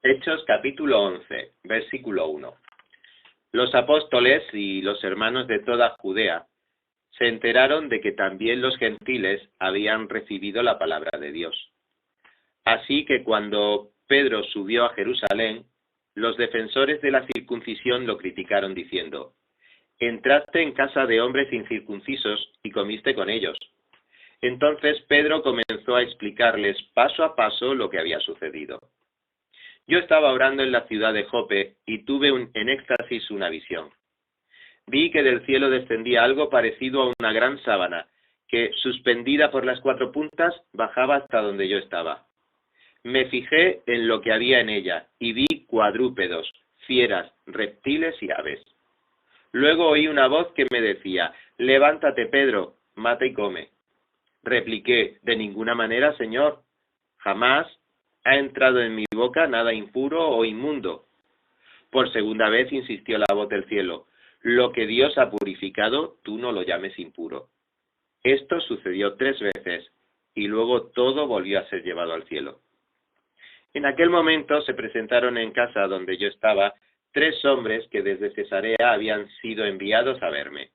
Hechos capítulo 11, versículo 1. Los apóstoles y los hermanos de toda Judea se enteraron de que también los gentiles habían recibido la palabra de Dios. Así que cuando Pedro subió a Jerusalén, los defensores de la circuncisión lo criticaron diciendo: «Entraste en casa de hombres incircuncisos y comiste con ellos». Entonces Pedro comenzó a explicarles paso a paso lo que había sucedido. Yo estaba orando en la ciudad de Jope y tuve en éxtasis una visión. Vi que del cielo descendía algo parecido a una gran sábana, que, suspendida por las 4 puntas, bajaba hasta donde yo estaba. Me fijé en lo que había en ella y vi cuadrúpedos, fieras, reptiles y aves. Luego oí una voz que me decía: «Levántate, Pedro, mata y come». Repliqué: «De ninguna manera, Señor. Jamás ha entrado en mi boca nada impuro o inmundo». Por segunda vez insistió la voz del cielo: «Lo que Dios ha purificado, tú no lo llames impuro». Esto sucedió 3 veces, y luego todo volvió a ser llevado al cielo. En aquel momento se presentaron en casa donde yo estaba 3 hombres que desde Cesarea habían sido enviados a verme.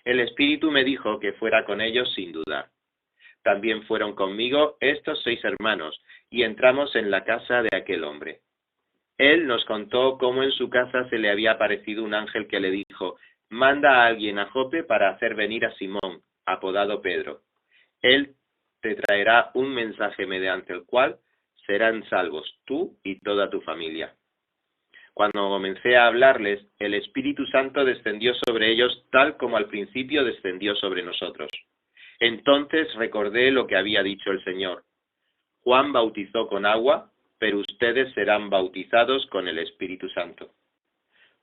El Espíritu me dijo que fuera con ellos sin dudar. También fueron conmigo estos 6 hermanos, y entramos en la casa de aquel hombre. Él nos contó cómo en su casa se le había aparecido un ángel que le dijo: «Manda a alguien a Jope para hacer venir a Simón, apodado Pedro. Él te traerá un mensaje mediante el cual serán salvos tú y toda tu familia». Cuando comencé a hablarles, el Espíritu Santo descendió sobre ellos tal como al principio descendió sobre nosotros. Entonces recordé lo que había dicho el Señor: «Juan bautizó con agua, pero ustedes serán bautizados con el Espíritu Santo».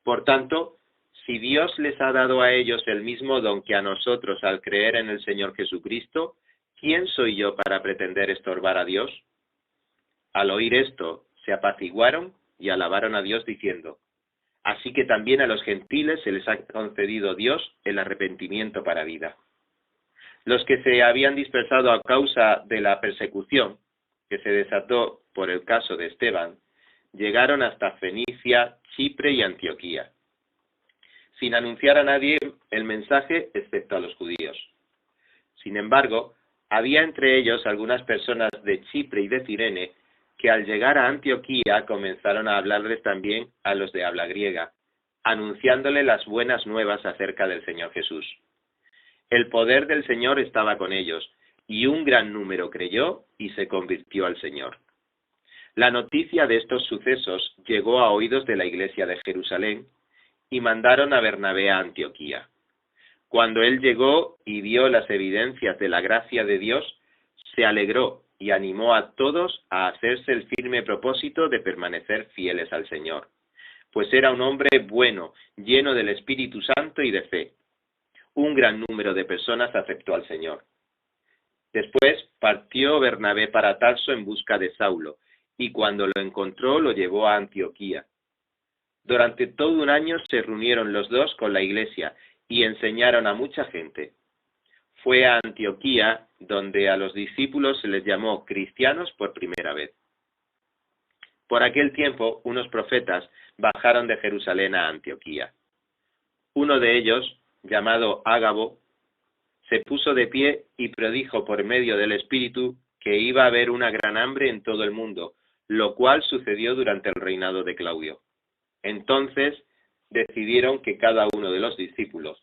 Por tanto, si Dios les ha dado a ellos el mismo don que a nosotros al creer en el Señor Jesucristo, ¿quién soy yo para pretender estorbar a Dios? Al oír esto, se apaciguaron y alabaron a Dios diciendo: «Así que también a los gentiles se les ha concedido Dios el arrepentimiento para vida». Los que se habían dispersado a causa de la persecución que se desató por el caso de Esteban, llegaron hasta Fenicia, Chipre y Antioquía, sin anunciar a nadie el mensaje excepto a los judíos. Sin embargo, había entre ellos algunas personas de Chipre y de Cirene que al llegar a Antioquía comenzaron a hablarles también a los de habla griega, anunciándole las buenas nuevas acerca del Señor Jesús. El poder del Señor estaba con ellos, y un gran número creyó y se convirtió al Señor. La noticia de estos sucesos llegó a oídos de la iglesia de Jerusalén, y mandaron a Bernabé a Antioquía. Cuando él llegó y vio las evidencias de la gracia de Dios, se alegró y animó a todos a hacerse el firme propósito de permanecer fieles al Señor, pues era un hombre bueno, lleno del Espíritu Santo y de fe. Un gran número de personas aceptó al Señor. Después partió Bernabé para Tarso en busca de Saulo, y cuando lo encontró lo llevó a Antioquía. Durante todo un año se reunieron los dos con la iglesia y enseñaron a mucha gente. Fue a Antioquía donde a los discípulos se les llamó cristianos por primera vez. Por aquel tiempo, unos profetas bajaron de Jerusalén a Antioquía. Uno de ellos, llamado Ágabo, se puso de pie y predijo por medio del Espíritu que iba a haber una gran hambre en todo el mundo, lo cual sucedió durante el reinado de Claudio. Entonces decidieron que cada uno de los discípulos,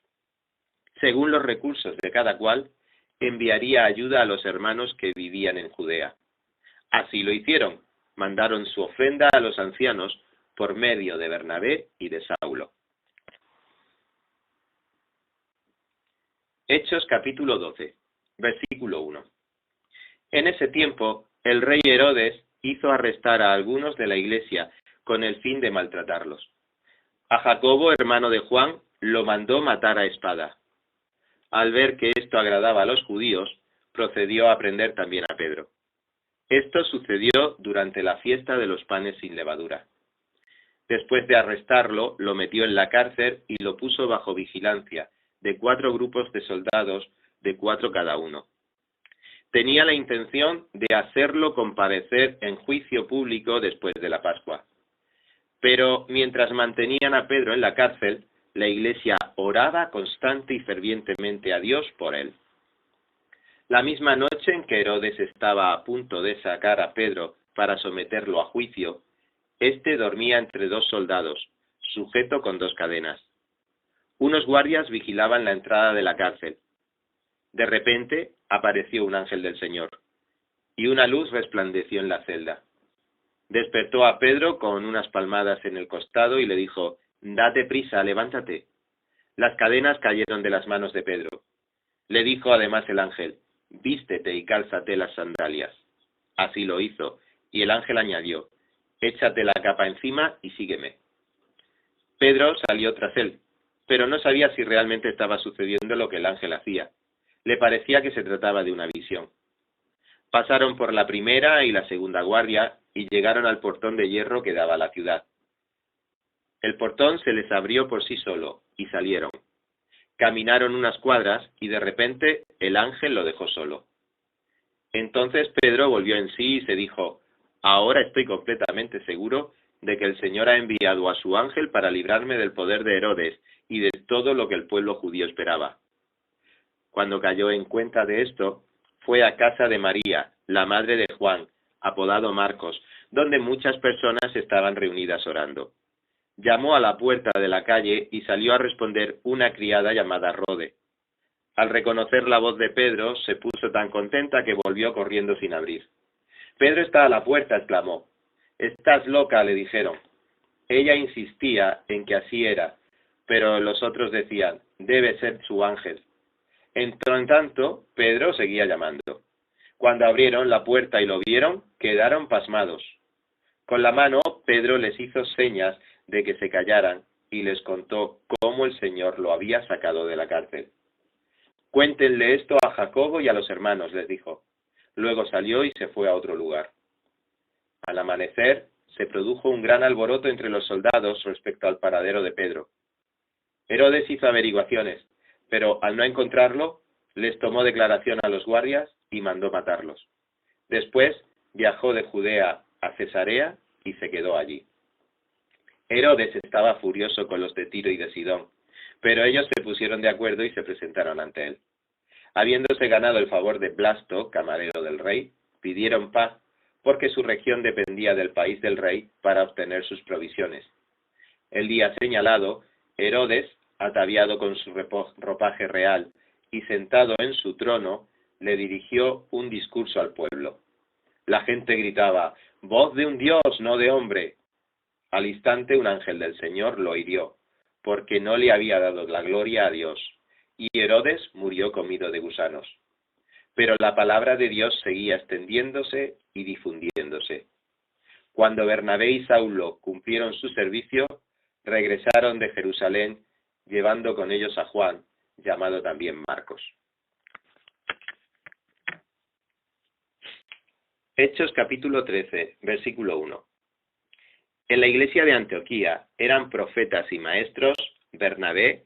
según los recursos de cada cual, enviaría ayuda a los hermanos que vivían en Judea. Así lo hicieron, mandaron su ofrenda a los ancianos por medio de Bernabé y de Saulo. Hechos capítulo 12, versículo 1. En ese tiempo, el rey Herodes hizo arrestar a algunos de la iglesia con el fin de maltratarlos. A Jacobo, hermano de Juan, lo mandó matar a espada. Al ver que esto agradaba a los judíos, procedió a prender también a Pedro. Esto sucedió durante la fiesta de los panes sin levadura. Después de arrestarlo, lo metió en la cárcel y lo puso bajo vigilancia de 4 grupos de soldados, de 4 cada uno. Tenía la intención de hacerlo comparecer en juicio público después de la Pascua. Pero mientras mantenían a Pedro en la cárcel, la iglesia oraba constante y fervientemente a Dios por él. La misma noche en que Herodes estaba a punto de sacar a Pedro para someterlo a juicio, éste dormía entre dos soldados, sujeto con dos cadenas. Unos guardias vigilaban la entrada de la cárcel. De repente apareció un ángel del Señor, y una luz resplandeció en la celda. Despertó a Pedro con unas palmadas en el costado y le dijo: «Date prisa, levántate». Las cadenas cayeron de las manos de Pedro. Le dijo además el ángel: «Vístete y cálzate las sandalias». Así lo hizo, y el ángel añadió: «Échate la capa encima y sígueme». Pedro salió tras él, pero no sabía si realmente estaba sucediendo lo que el ángel hacía. Le parecía que se trataba de una visión. Pasaron por la primera y la segunda guardia y llegaron al portón de hierro que daba a la ciudad. El portón se les abrió por sí solo y salieron. Caminaron unas cuadras y de repente el ángel lo dejó solo. Entonces Pedro volvió en sí y se dijo: «Ahora estoy completamente seguro de que el Señor ha enviado a su ángel para librarme del poder de Herodes y de todo lo que el pueblo judío esperaba». Cuando cayó en cuenta de esto, fue a casa de María, la madre de Juan, apodado Marcos, donde muchas personas estaban reunidas orando. Llamó a la puerta de la calle y salió a responder una criada llamada Rode. Al reconocer la voz de Pedro, se puso tan contenta que volvió corriendo sin abrir. «Pedro está a la puerta», exclamó. «Estás loca», le dijeron. Ella insistía en que así era, pero los otros decían: «Debe ser su ángel». En tanto, Pedro seguía llamando. Cuando abrieron la puerta y lo vieron, quedaron pasmados. Con la mano, Pedro les hizo señas de que se callaran y les contó cómo el Señor lo había sacado de la cárcel. «Cuéntenle esto a Jacobo y a los hermanos», les dijo. Luego salió y se fue a otro lugar. Al amanecer, se produjo un gran alboroto entre los soldados respecto al paradero de Pedro. Herodes hizo averiguaciones, pero al no encontrarlo, les tomó declaración a los guardias y mandó matarlos. Después viajó de Judea a Cesarea y se quedó allí. Herodes estaba furioso con los de Tiro y de Sidón, pero ellos se pusieron de acuerdo y se presentaron ante él. Habiéndose ganado el favor de Blasto, camarero del rey, pidieron paz porque su región dependía del país del rey para obtener sus provisiones. El día señalado, Herodes, ataviado con su ropaje real y sentado en su trono, le dirigió un discurso al pueblo. La gente gritaba: «¡Voz de un dios, no de hombre!». Al instante un ángel del Señor lo hirió, porque no le había dado la gloria a Dios, y Herodes murió comido de gusanos. Pero la palabra de Dios seguía extendiéndose y difundiéndose. Cuando Bernabé y Saulo cumplieron su servicio, regresaron de Jerusalén, llevando con ellos a Juan, llamado también Marcos. Hechos capítulo 13, versículo 1. En la iglesia de Antioquía eran profetas y maestros Bernabé,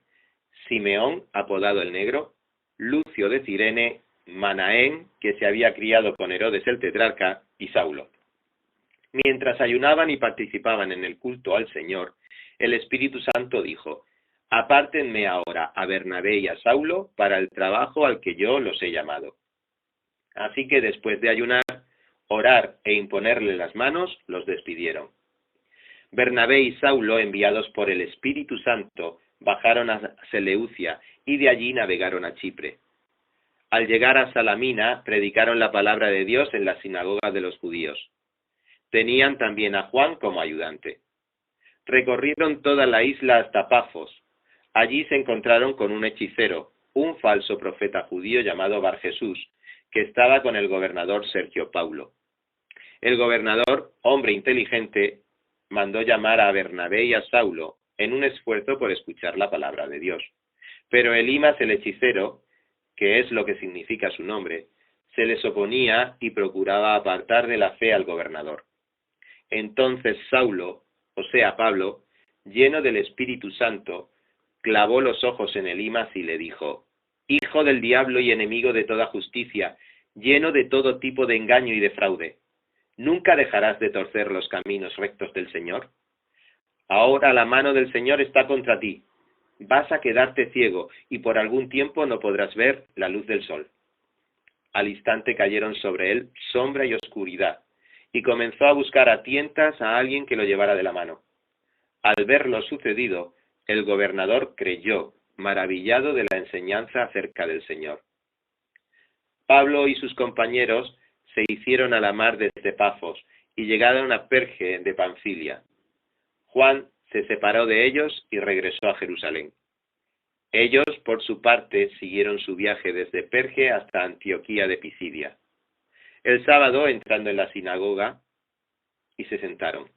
Simeón, apodado el Negro, Lucio de Cirene, Manaén, que se había criado con Herodes el tetrarca, y Saulo. Mientras ayunaban y participaban en el culto al Señor, el Espíritu Santo dijo: «Apártenme ahora a Bernabé y a Saulo para el trabajo al que yo los he llamado». Así que después de ayunar, orar e imponerle las manos, los despidieron. Bernabé y Saulo, enviados por el Espíritu Santo, bajaron a Seleucia y de allí navegaron a Chipre. Al llegar a Salamina, predicaron la palabra de Dios en la sinagoga de los judíos. Tenían también a Juan como ayudante. Recorrieron toda la isla hasta Pafos. Allí se encontraron con un hechicero, un falso profeta judío llamado Barjesús, que estaba con el gobernador Sergio Paulo. El gobernador, hombre inteligente, mandó llamar a Bernabé y a Saulo en un esfuerzo por escuchar la palabra de Dios. Pero Elimas el hechicero, que es lo que significa su nombre, se les oponía y procuraba apartar de la fe al gobernador. Entonces Saulo, o sea Pablo, lleno del Espíritu Santo, clavó los ojos en Elimas y le dijo: «Hijo del diablo y enemigo de toda justicia, lleno de todo tipo de engaño y de fraude, ¿nunca dejarás de torcer los caminos rectos del Señor? Ahora la mano del Señor está contra ti. Vas a quedarte ciego y por algún tiempo no podrás ver la luz del sol. Al instante cayeron sobre él sombra y oscuridad, y comenzó a buscar a tientas a alguien que lo llevara de la mano. Al ver lo sucedido, el gobernador creyó, maravillado de la enseñanza acerca del Señor. Pablo y sus compañeros se hicieron a la mar desde Pafos y llegaron a Perge de Panfilia. Juan se separó de ellos y regresó a Jerusalén. Ellos, por su parte, siguieron su viaje desde Perge hasta Antioquía de Pisidia. El sábado, entrando en la sinagoga, y se sentaron.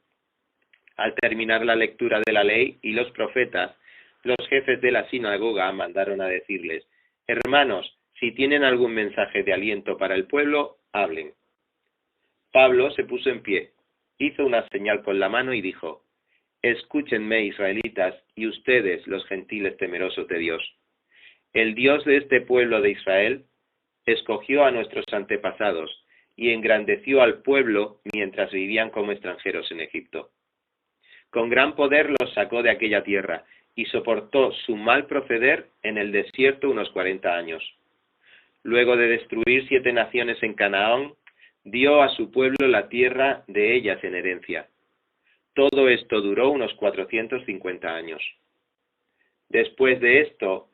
Al terminar la lectura de la ley y los profetas, los jefes de la sinagoga mandaron a decirles: hermanos, si tienen algún mensaje de aliento para el pueblo, hablen. Pablo se puso en pie, hizo una señal con la mano y dijo: escúchenme, israelitas, y ustedes, los gentiles temerosos de Dios. El Dios de este pueblo de Israel escogió a nuestros antepasados y engrandeció al pueblo mientras vivían como extranjeros en Egipto. Con gran poder los sacó de aquella tierra y soportó su mal proceder en el desierto unos 40 años. Luego de destruir 7 naciones en Canaán, dio a su pueblo la tierra de ellas en herencia. Todo esto duró unos 450 años. Después de esto,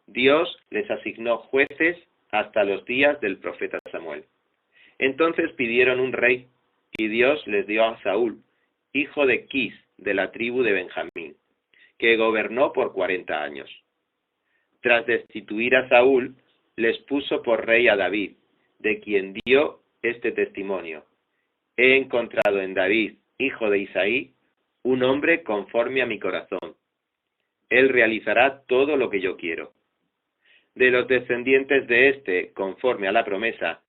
Dios les asignó jueces hasta los días del profeta Samuel. Entonces pidieron un rey, y Dios les dio a Saúl, hijo de Quis, de la tribu de Benjamín, que gobernó por 40 años. Tras destituir a Saúl, les puso por rey a David, de quien dio este testimonio: he encontrado en David, hijo de Isaí, un hombre conforme a mi corazón. Él realizará todo lo que yo quiero. De los descendientes de éste, conforme a la promesa,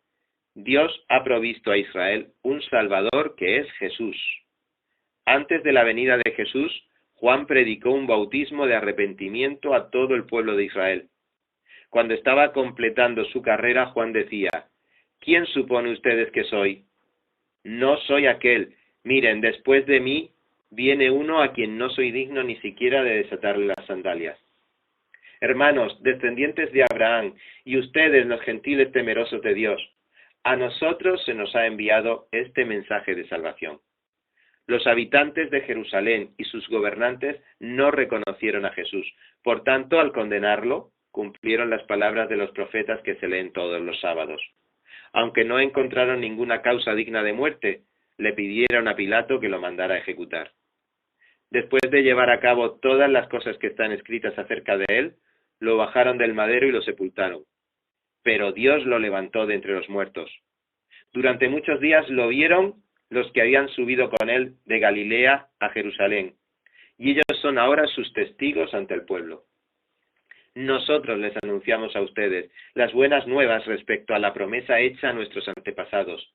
Dios ha provisto a Israel un Salvador que es Jesús. Antes de la venida de Jesús, Juan predicó un bautismo de arrepentimiento a todo el pueblo de Israel. Cuando estaba completando su carrera, Juan decía: ¿quién supone ustedes que soy? No soy aquel. Miren, después de mí viene uno a quien no soy digno ni siquiera de desatarle las sandalias. Hermanos, descendientes de Abraham, y ustedes, los gentiles temerosos de Dios, a nosotros se nos ha enviado este mensaje de salvación. Los habitantes de Jerusalén y sus gobernantes no reconocieron a Jesús. Por tanto, al condenarlo, cumplieron las palabras de los profetas que se leen todos los sábados. Aunque no encontraron ninguna causa digna de muerte, le pidieron a Pilato que lo mandara a ejecutar. Después de llevar a cabo todas las cosas que están escritas acerca de él, lo bajaron del madero y lo sepultaron. Pero Dios lo levantó de entre los muertos. Durante muchos días lo vieron los que habían subido con él de Galilea a Jerusalén, y ellos son ahora sus testigos ante el pueblo. Nosotros les anunciamos a ustedes las buenas nuevas respecto a la promesa hecha a nuestros antepasados.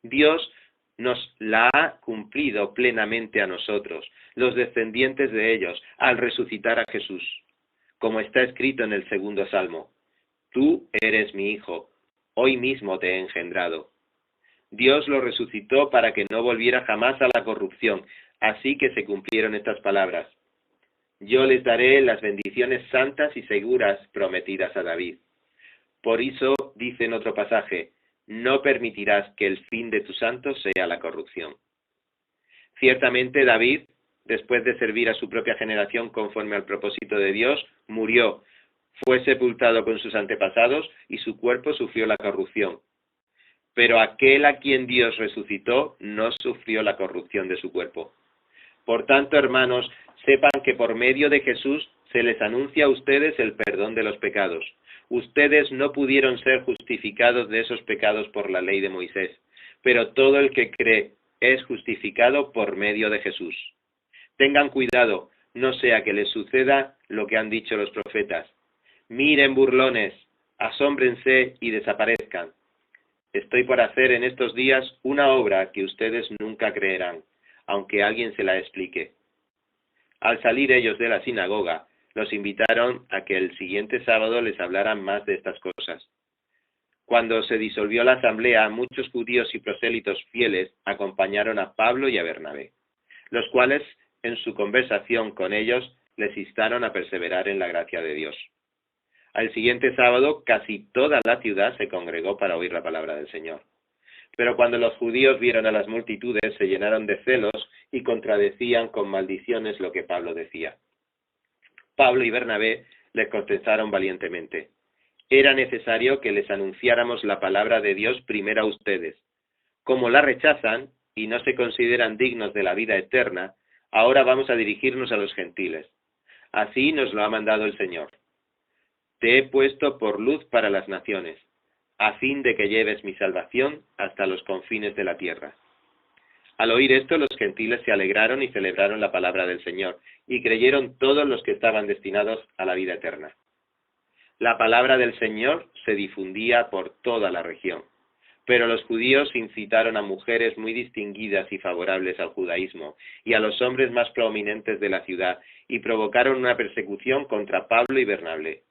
Dios nos la ha cumplido plenamente a nosotros, los descendientes de ellos, al resucitar a Jesús. Como está escrito en el 2.º Salmo: tú eres mi hijo, hoy mismo te he engendrado. Dios lo resucitó para que no volviera jamás a la corrupción, así que se cumplieron estas palabras: yo les daré las bendiciones santas y seguras prometidas a David. Por eso dice en otro pasaje: no permitirás que el fin de tus santos sea la corrupción. Ciertamente David, después de servir a su propia generación conforme al propósito de Dios, murió, fue sepultado con sus antepasados y su cuerpo sufrió la corrupción. Pero aquel a quien Dios resucitó no sufrió la corrupción de su cuerpo. Por tanto, hermanos, sepan que por medio de Jesús se les anuncia a ustedes el perdón de los pecados. Ustedes no pudieron ser justificados de esos pecados por la ley de Moisés, pero todo el que cree es justificado por medio de Jesús. Tengan cuidado, no sea que les suceda lo que han dicho los profetas: miren, burlones, asómbrense y desaparezcan. Estoy por hacer en estos días una obra que ustedes nunca creerán, aunque alguien se la explique. Al salir ellos de la sinagoga, los invitaron a que el siguiente sábado les hablaran más de estas cosas. Cuando se disolvió la asamblea, muchos judíos y prosélitos fieles acompañaron a Pablo y a Bernabé, los cuales en su conversación con ellos, les instaron a perseverar en la gracia de Dios. Al siguiente sábado, casi toda la ciudad se congregó para oír la palabra del Señor. Pero cuando los judíos vieron a las multitudes, se llenaron de celos y contradecían con maldiciones lo que Pablo decía. Pablo y Bernabé les contestaron valientemente: era necesario que les anunciáramos la palabra de Dios primero a ustedes. Como la rechazan y no se consideran dignos de la vida eterna, ahora vamos a dirigirnos a los gentiles. Así nos lo ha mandado el Señor. Te he puesto por luz para las naciones, a fin de que lleves mi salvación hasta los confines de la tierra. Al oír esto, los gentiles se alegraron y celebraron la palabra del Señor, y creyeron todos los que estaban destinados a la vida eterna. La palabra del Señor se difundía por toda la región, pero los judíos incitaron a mujeres muy distinguidas y favorables al judaísmo, y a los hombres más prominentes de la ciudad, y provocaron una persecución contra Pablo y Bernabé.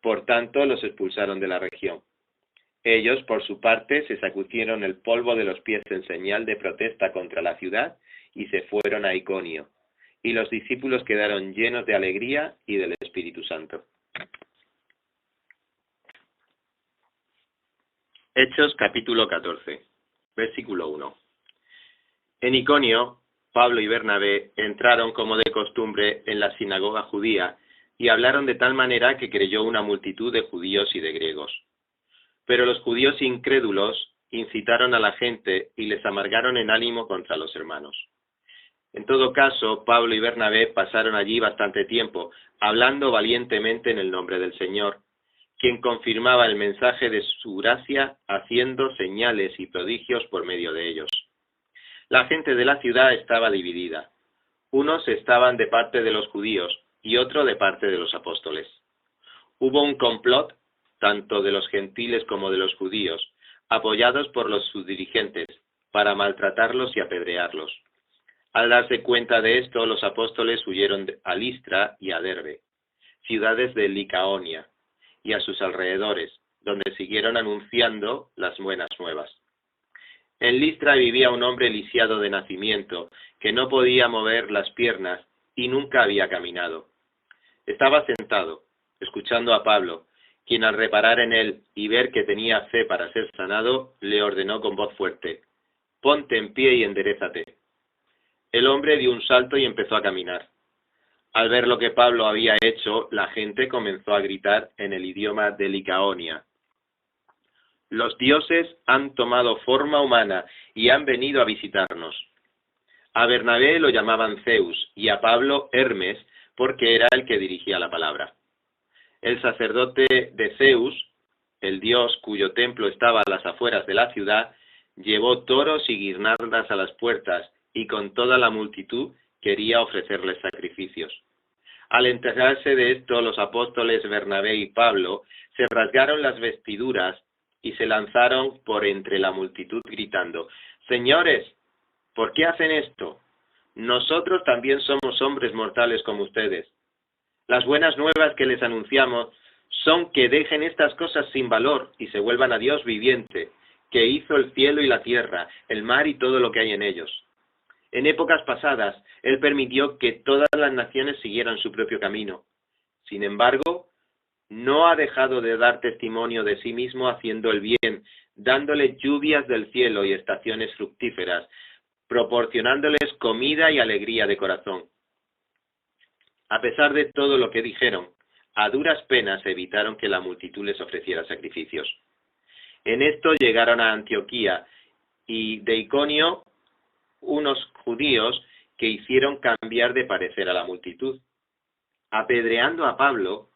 Por tanto, los expulsaron de la región. Ellos, por su parte, se sacudieron el polvo de los pies en señal de protesta contra la ciudad y se fueron a Iconio. Y los discípulos quedaron llenos de alegría y del Espíritu Santo. Hechos capítulo 14, versículo 1. En Iconio, Pablo y Bernabé entraron como de costumbre en la sinagoga judía y hablaron de tal manera que creyó una multitud de judíos y de griegos. Pero los judíos incrédulos incitaron a la gente y les amargaron en ánimo contra los hermanos. En todo caso, Pablo y Bernabé pasaron allí bastante tiempo, hablando valientemente en el nombre del Señor, quien confirmaba el mensaje de su gracia, haciendo señales y prodigios por medio de ellos. La gente de la ciudad estaba dividida. Unos estaban de parte de los judíos y otro de parte de los apóstoles. Hubo un complot, tanto de los gentiles como de los judíos, apoyados por sus dirigentes, para maltratarlos y apedrearlos. Al darse cuenta de esto, los apóstoles huyeron a Listra y a Derbe, ciudades de Licaonia, y a sus alrededores, donde siguieron anunciando las buenas nuevas. En Listra vivía un hombre lisiado de nacimiento, que no podía mover las piernas y nunca había caminado. Estaba sentado, escuchando a Pablo, quien al reparar en él y ver que tenía fe para ser sanado, le ordenó con voz fuerte: «Ponte en pie y enderézate». El hombre dio un salto y empezó a caminar. Al ver lo que Pablo había hecho, la gente comenzó a gritar en el idioma de Licaonia: «Los dioses han tomado forma humana y han venido a visitarnos». A Bernabé lo llamaban Zeus y a Pablo Hermes, porque era el que dirigía la palabra. El sacerdote de Zeus, el dios cuyo templo estaba a las afueras de la ciudad, llevó toros y guirnaldas a las puertas y con toda la multitud quería ofrecerles sacrificios. Al enterarse de esto, los apóstoles Bernabé y Pablo se rasgaron las vestiduras y se lanzaron por entre la multitud gritando: «Señores, ¿por qué hacen esto? Nosotros también somos hombres mortales como ustedes. Las buenas nuevas que les anunciamos son que dejen estas cosas sin valor y se vuelvan a Dios viviente, que hizo el cielo y la tierra, el mar y todo lo que hay en ellos. En épocas pasadas, Él permitió que todas las naciones siguieran su propio camino. Sin embargo, no ha dejado de dar testimonio de sí mismo haciendo el bien, dándole lluvias del cielo y estaciones fructíferas, proporcionándoles comida y alegría de corazón. A pesar de todo lo que dijeron, a duras penas evitaron que la multitud les ofreciera sacrificios. En esto llegaron a Antioquía y de Iconio unos judíos que hicieron cambiar de parecer a la multitud, apedreando a Pablo,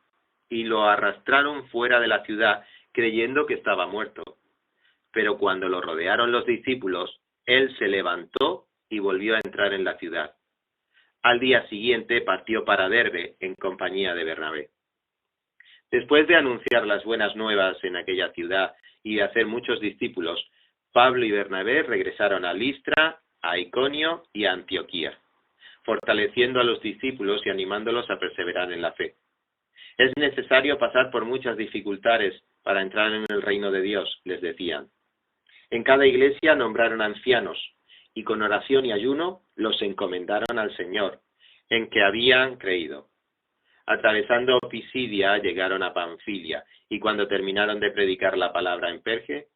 y lo arrastraron fuera de la ciudad creyendo que estaba muerto. Pero cuando lo rodearon los discípulos, él se levantó y volvió a entrar en la ciudad. Al día siguiente partió para Derbe en compañía de Bernabé. Después de anunciar las buenas nuevas en aquella ciudad y de hacer muchos discípulos, Pablo y Bernabé regresaron a Listra, a Iconio y a Antioquía, fortaleciendo a los discípulos y animándolos a perseverar en la fe. Es necesario pasar por muchas dificultades para entrar en el reino de Dios, les decían. En cada iglesia nombraron ancianos, y con oración y ayuno los encomendaron al Señor, en que habían creído. Atravesando Pisidia llegaron a Panfilia, y cuando terminaron de predicar la palabra en Perge,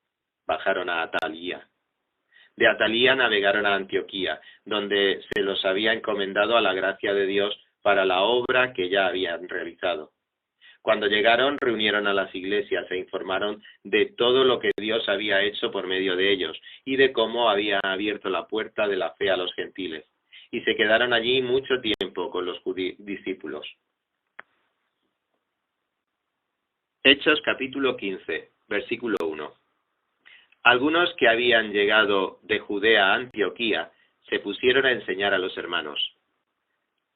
bajaron a Atalía. De Atalía navegaron a Antioquía, donde se los había encomendado a la gracia de Dios para la obra que ya habían realizado. Cuando llegaron, reunieron a las iglesias e informaron de todo lo que Dios había hecho por medio de ellos y de cómo había abierto la puerta de la fe a los gentiles. Y se quedaron allí mucho tiempo con los discípulos. Hechos capítulo 15, versículo 1. Algunos que habían llegado de Judea a Antioquía se pusieron a enseñar a los hermanos: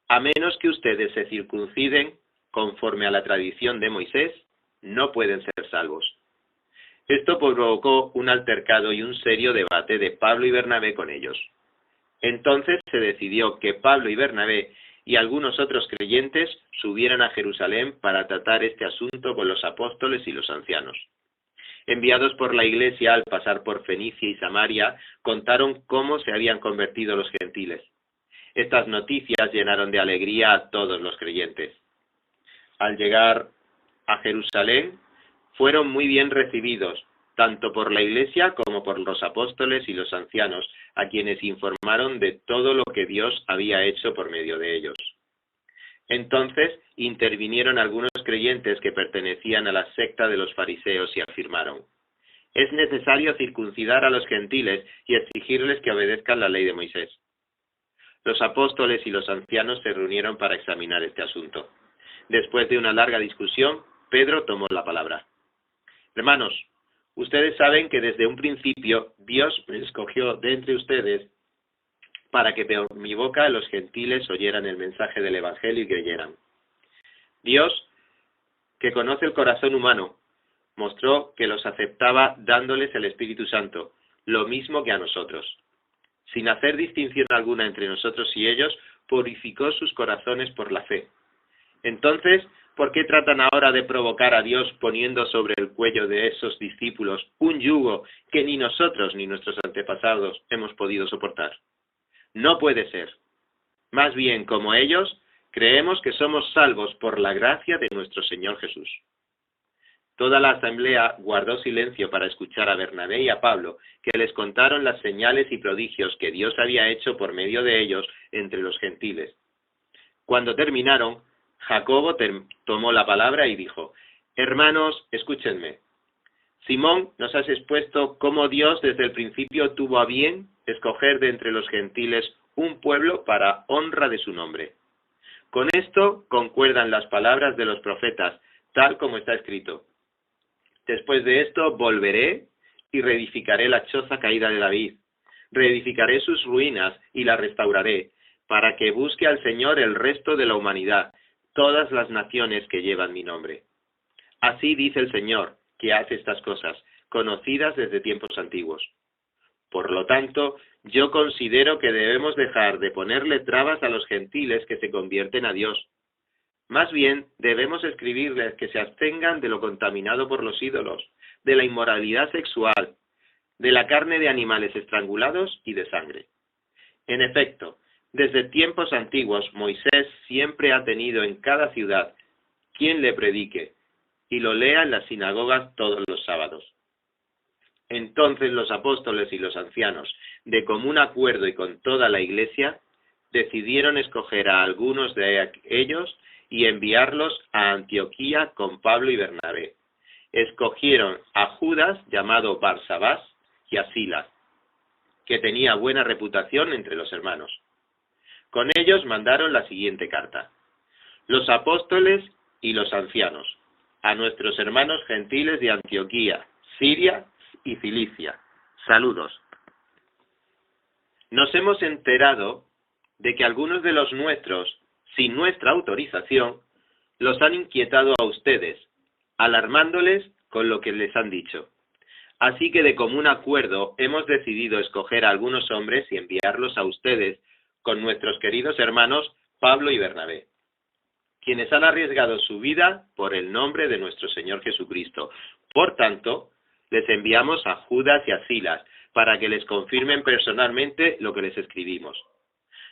a menos que ustedes se circunciden conforme a la tradición de Moisés, no pueden ser salvos. Esto provocó un altercado y un serio debate de Pablo y Bernabé con ellos. Entonces se decidió que Pablo y Bernabé y algunos otros creyentes subieran a Jerusalén para tratar este asunto con los apóstoles y los ancianos. Enviados por la iglesia al pasar por Fenicia y Samaria, contaron cómo se habían convertido los gentiles. Estas noticias llenaron de alegría a todos los creyentes. Al llegar a Jerusalén, fueron muy bien recibidos, tanto por la iglesia como por los apóstoles y los ancianos, a quienes informaron de todo lo que Dios había hecho por medio de ellos. Entonces intervinieron algunos creyentes que pertenecían a la secta de los fariseos y afirmaron: es necesario circuncidar a los gentiles y exigirles que obedezcan la ley de Moisés. Los apóstoles y los ancianos se reunieron para examinar este asunto. Después de una larga discusión, Pedro tomó la palabra. Hermanos, ustedes saben que desde un principio Dios me escogió de entre ustedes para que por mi boca los gentiles oyeran el mensaje del Evangelio y creyeran. Dios, que conoce el corazón humano, mostró que los aceptaba dándoles el Espíritu Santo, lo mismo que a nosotros. Sin hacer distinción alguna entre nosotros y ellos, purificó sus corazones por la fe. Entonces, ¿por qué tratan ahora de provocar a Dios poniendo sobre el cuello de esos discípulos un yugo que ni nosotros ni nuestros antepasados hemos podido soportar? No puede ser. Más bien, como ellos, creemos que somos salvos por la gracia de nuestro Señor Jesús. Toda la asamblea guardó silencio para escuchar a Bernabé y a Pablo, que les contaron las señales y prodigios que Dios había hecho por medio de ellos entre los gentiles. Cuando terminaron, Jacobo tomó la palabra y dijo: hermanos, escúchenme. Simón, nos has expuesto cómo Dios desde el principio tuvo a bien escoger de entre los gentiles un pueblo para honra de su nombre. Con esto concuerdan las palabras de los profetas, tal como está escrito: después de esto volveré y reedificaré la choza caída de David. Reedificaré sus ruinas y la restauraré, para que busque al Señor el resto de la humanidad, todas las naciones que llevan mi nombre. Así dice el Señor, que hace estas cosas, conocidas desde tiempos antiguos. Por lo tanto, yo considero que debemos dejar de ponerle trabas a los gentiles que se convierten a Dios. Más bien, debemos escribirles que se abstengan de lo contaminado por los ídolos, de la inmoralidad sexual, de la carne de animales estrangulados y de sangre. En efecto, desde tiempos antiguos, Moisés siempre ha tenido en cada ciudad quien le predique y lo lea en las sinagogas todos los sábados. Entonces los apóstoles y los ancianos, de común acuerdo y con toda la iglesia, decidieron escoger a algunos de ellos y enviarlos a Antioquía con Pablo y Bernabé. Escogieron a Judas, llamado Barsabás, y a Silas, que tenía buena reputación entre los hermanos. Con ellos mandaron la siguiente carta: los apóstoles y los ancianos, a nuestros hermanos gentiles de Antioquía, Siria y Cilicia, saludos. Nos hemos enterado de que algunos de los nuestros, sin nuestra autorización, los han inquietado a ustedes, alarmándoles con lo que les han dicho. Así que de común acuerdo hemos decidido escoger a algunos hombres y enviarlos a ustedes con nuestros queridos hermanos Pablo y Bernabé, quienes han arriesgado su vida por el nombre de nuestro Señor Jesucristo. Por tanto, les enviamos a Judas y a Silas para que les confirmen personalmente lo que les escribimos.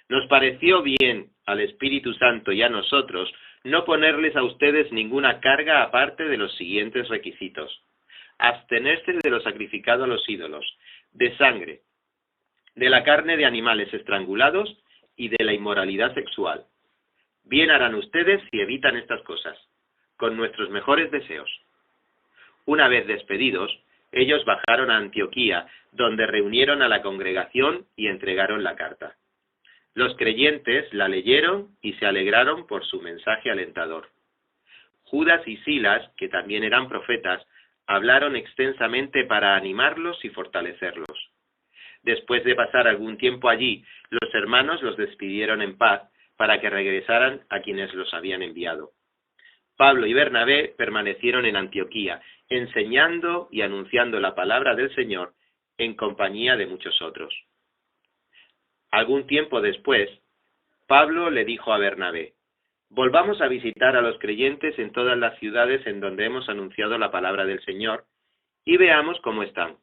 Nos pareció bien al Espíritu Santo y a nosotros no ponerles a ustedes ninguna carga aparte de los siguientes requisitos: abstenerse de lo sacrificado a los ídolos, de sangre, de la carne de animales estrangulados y de la inmoralidad sexual. Bien harán ustedes si evitan estas cosas, con nuestros mejores deseos. Una vez despedidos, ellos bajaron a Antioquía, donde reunieron a la congregación y entregaron la carta. Los creyentes la leyeron y se alegraron por su mensaje alentador. Judas y Silas, que también eran profetas, hablaron extensamente para animarlos y fortalecerlos. Después de pasar algún tiempo allí, los hermanos los despidieron en paz para que regresaran a quienes los habían enviado. Pablo y Bernabé permanecieron en Antioquía, enseñando y anunciando la palabra del Señor en compañía de muchos otros. Algún tiempo después, Pablo le dijo a Bernabé: volvamos a visitar a los creyentes en todas las ciudades en donde hemos anunciado la palabra del Señor y veamos cómo están.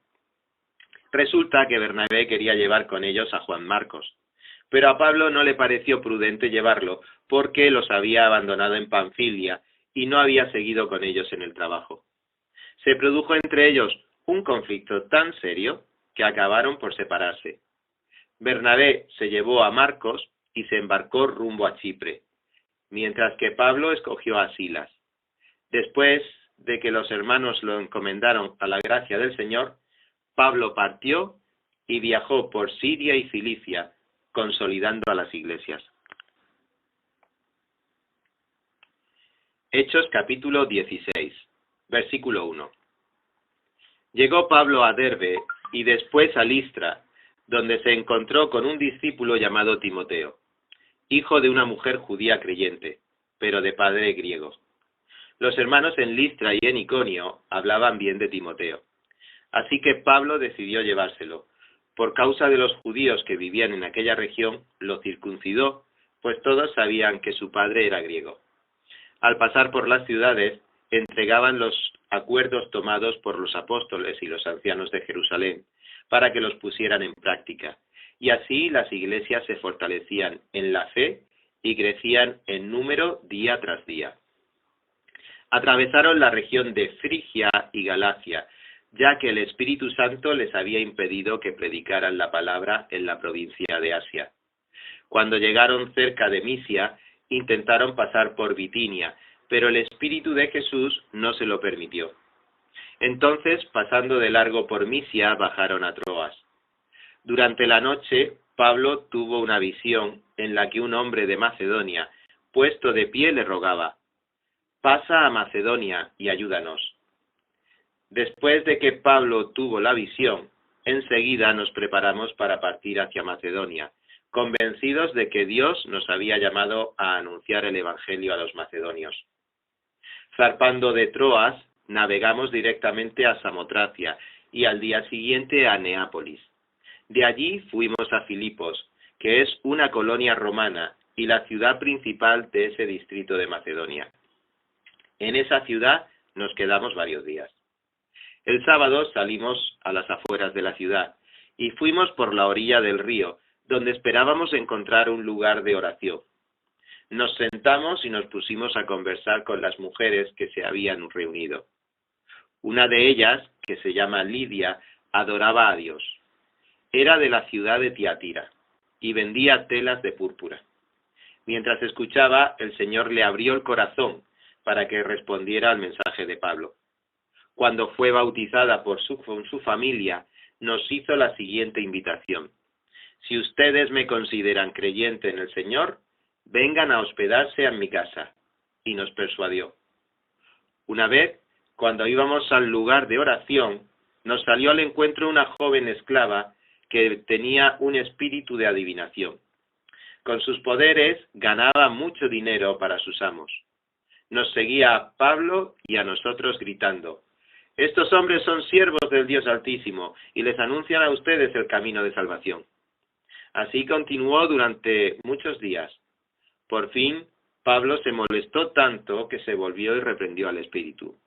Resulta que Bernabé quería llevar con ellos a Juan Marcos, pero a Pablo no le pareció prudente llevarlo porque los había abandonado en Panfilia y no había seguido con ellos en el trabajo. Se produjo entre ellos un conflicto tan serio que acabaron por separarse. Bernabé se llevó a Marcos y se embarcó rumbo a Chipre, mientras que Pablo escogió a Silas. Después de que los hermanos lo encomendaron a la gracia del Señor, Pablo partió y viajó por Siria y Cilicia, consolidando a las iglesias. Hechos capítulo 16, versículo 1. Llegó Pablo a Derbe y después a Listra, donde se encontró con un discípulo llamado Timoteo, hijo de una mujer judía creyente, pero de padre griego. Los hermanos en Listra y en Iconio hablaban bien de Timoteo. Así que Pablo decidió llevárselo. Por causa de los judíos que vivían en aquella región, lo circuncidó, pues todos sabían que su padre era griego. Al pasar por las ciudades, entregaban los acuerdos tomados por los apóstoles y los ancianos de Jerusalén, para que los pusieran en práctica. Y así las iglesias se fortalecían en la fe y crecían en número día tras día. Atravesaron la región de Frigia y Galacia, ya que el Espíritu Santo les había impedido que predicaran la palabra en la provincia de Asia. Cuando llegaron cerca de Misia, intentaron pasar por Bitinia, pero el Espíritu de Jesús no se lo permitió. Entonces, pasando de largo por Misia, bajaron a Troas. Durante la noche, Pablo tuvo una visión en la que un hombre de Macedonia, puesto de pie, le rogaba: pasa a Macedonia y ayúdanos. Después de que Pablo tuvo la visión, enseguida nos preparamos para partir hacia Macedonia, convencidos de que Dios nos había llamado a anunciar el Evangelio a los macedonios. Zarpando de Troas, navegamos directamente a Samotracia y al día siguiente a Neápolis. De allí fuimos a Filipos, que es una colonia romana y la ciudad principal de ese distrito de Macedonia. En esa ciudad nos quedamos varios días. El sábado salimos a las afueras de la ciudad y fuimos por la orilla del río, donde esperábamos encontrar un lugar de oración. Nos sentamos y nos pusimos a conversar con las mujeres que se habían reunido. Una de ellas, que se llama Lidia, adoraba a Dios. Era de la ciudad de Tiatira y vendía telas de púrpura. Mientras escuchaba, el Señor le abrió el corazón para que respondiera al mensaje de Pablo. Cuando fue bautizada con su familia, nos hizo la siguiente invitación: si ustedes me consideran creyente en el Señor, vengan a hospedarse en mi casa. Y nos persuadió. Una vez, cuando íbamos al lugar de oración, nos salió al encuentro una joven esclava que tenía un espíritu de adivinación. Con sus poderes ganaba mucho dinero para sus amos. Nos seguía a Pablo y a nosotros gritando: estos hombres son siervos del Dios Altísimo y les anuncian a ustedes el camino de salvación. Así continuó durante muchos días. Por fin, Pablo se molestó tanto que se volvió y reprendió al espíritu.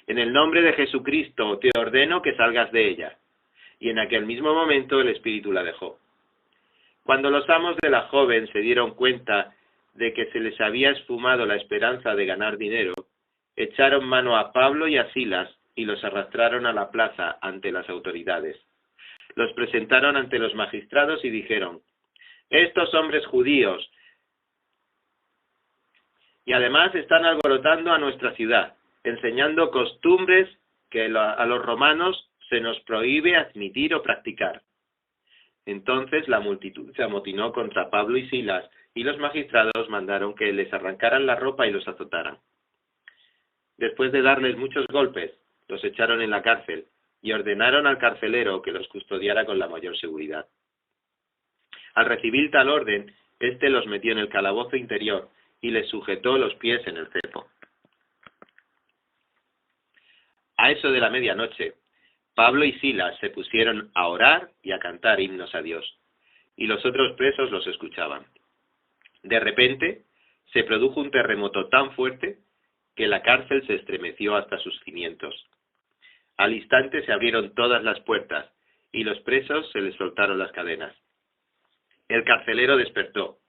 En el nombre de Jesucristo te ordeno que salgas de ella. Y en aquel mismo momento el espíritu la dejó. Cuando los amos de la joven se dieron cuenta de que se les había esfumado la esperanza de ganar dinero, echaron mano a Pablo y a Silas y los arrastraron a la plaza ante las autoridades. Los presentaron ante los magistrados y dijeron: estos hombres judíos, y además están alborotando a nuestra ciudad, enseñando costumbres que a los romanos se nos prohíbe admitir o practicar. Entonces la multitud se amotinó contra Pablo y Silas, y los magistrados mandaron que les arrancaran la ropa y los azotaran. Después de darles muchos golpes, los echaron en la cárcel y ordenaron al carcelero que los custodiara con la mayor seguridad. Al recibir tal orden, éste los metió en el calabozo interior y les sujetó los pies en el cepo. A eso de la medianoche, Pablo y Silas se pusieron a orar y a cantar himnos a Dios, y los otros presos los escuchaban. De repente, se produjo un terremoto tan fuerte que la cárcel se estremeció hasta sus cimientos. Al instante se abrieron todas las puertas, y los presos se les soltaron las cadenas. El carcelero despertó,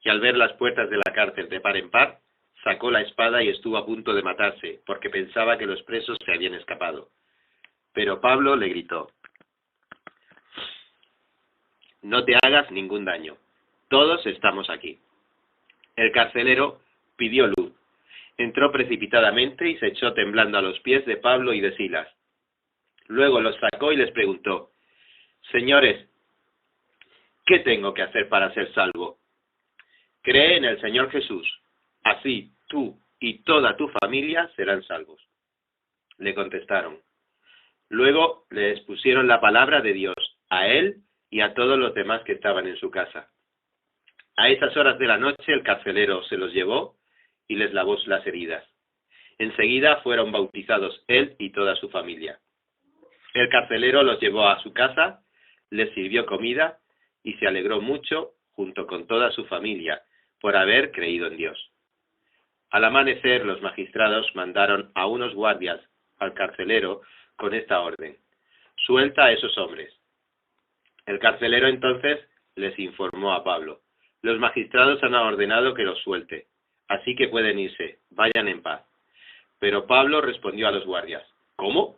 y al ver las puertas de la cárcel de par en par, sacó la espada y estuvo a punto de matarse, porque pensaba que los presos se habían escapado. Pero Pablo le gritó: no te hagas ningún daño, todos estamos aquí. El carcelero pidió luz, entró precipitadamente y se echó temblando a los pies de Pablo y de Silas. Luego los sacó y les preguntó: señores, ¿qué tengo que hacer para ser salvo? Cree en el Señor Jesús, así tú y toda tu familia serán salvos. Le contestaron. Luego le expusieron la palabra de Dios a él y a todos los demás que estaban en su casa. A esas horas de la noche el carcelero se los llevó y les lavó las heridas. Enseguida fueron bautizados él y toda su familia. El carcelero los llevó a su casa, les sirvió comida y se alegró mucho junto con toda su familia por haber creído en Dios. Al amanecer los magistrados mandaron a unos guardias al carcelero con esta orden: suelta a esos hombres. El carcelero entonces les informó a Pablo: los magistrados han ordenado que los suelte, así que pueden irse, vayan en paz. Pero Pablo respondió a los guardias: ¿cómo?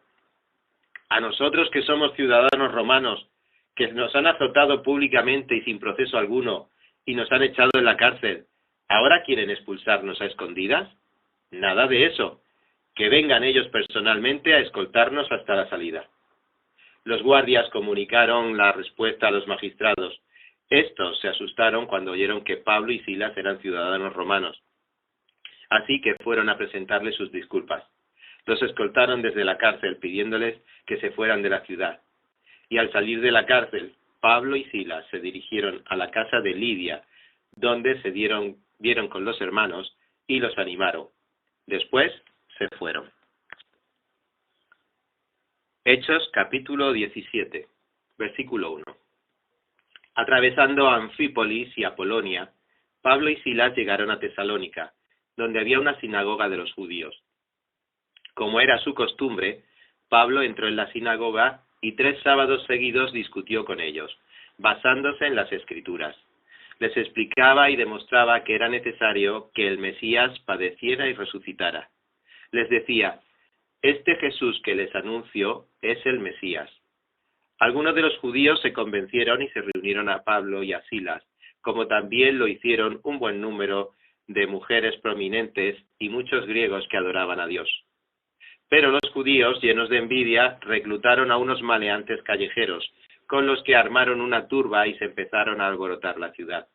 A nosotros que somos ciudadanos romanos, que nos han azotado públicamente y sin proceso alguno, y nos han echado en la cárcel, ¿ahora quieren expulsarnos a escondidas? Nada de eso. Que vengan ellos personalmente a escoltarnos hasta la salida. Los guardias comunicaron la respuesta a los magistrados. Estos se asustaron cuando oyeron que Pablo y Silas eran ciudadanos romanos. Así que fueron a presentarles sus disculpas. Los escoltaron desde la cárcel pidiéndoles que se fueran de la ciudad. Y al salir de la cárcel, Pablo y Silas se dirigieron a la casa de Lidia, donde se vieron con los hermanos y los animaron. Después se fueron. Hechos capítulo 17, versículo 1. Atravesando a Anfípolis y Apolonia, Pablo y Silas llegaron a Tesalónica, donde había una sinagoga de los judíos. Como era su costumbre, Pablo entró en la sinagoga y 3 sábados seguidos discutió con ellos, basándose en las Escrituras. Les explicaba y demostraba que era necesario que el Mesías padeciera y resucitara. Les decía: este Jesús que les anuncio es el Mesías. Algunos de los judíos se convencieron y se reunieron a Pablo y a Silas, como también lo hicieron un buen número de mujeres prominentes y muchos griegos que adoraban a Dios. Pero los judíos, llenos de envidia, reclutaron a unos maleantes callejeros, con los que armaron una turba y se empezaron a alborotar la ciudad.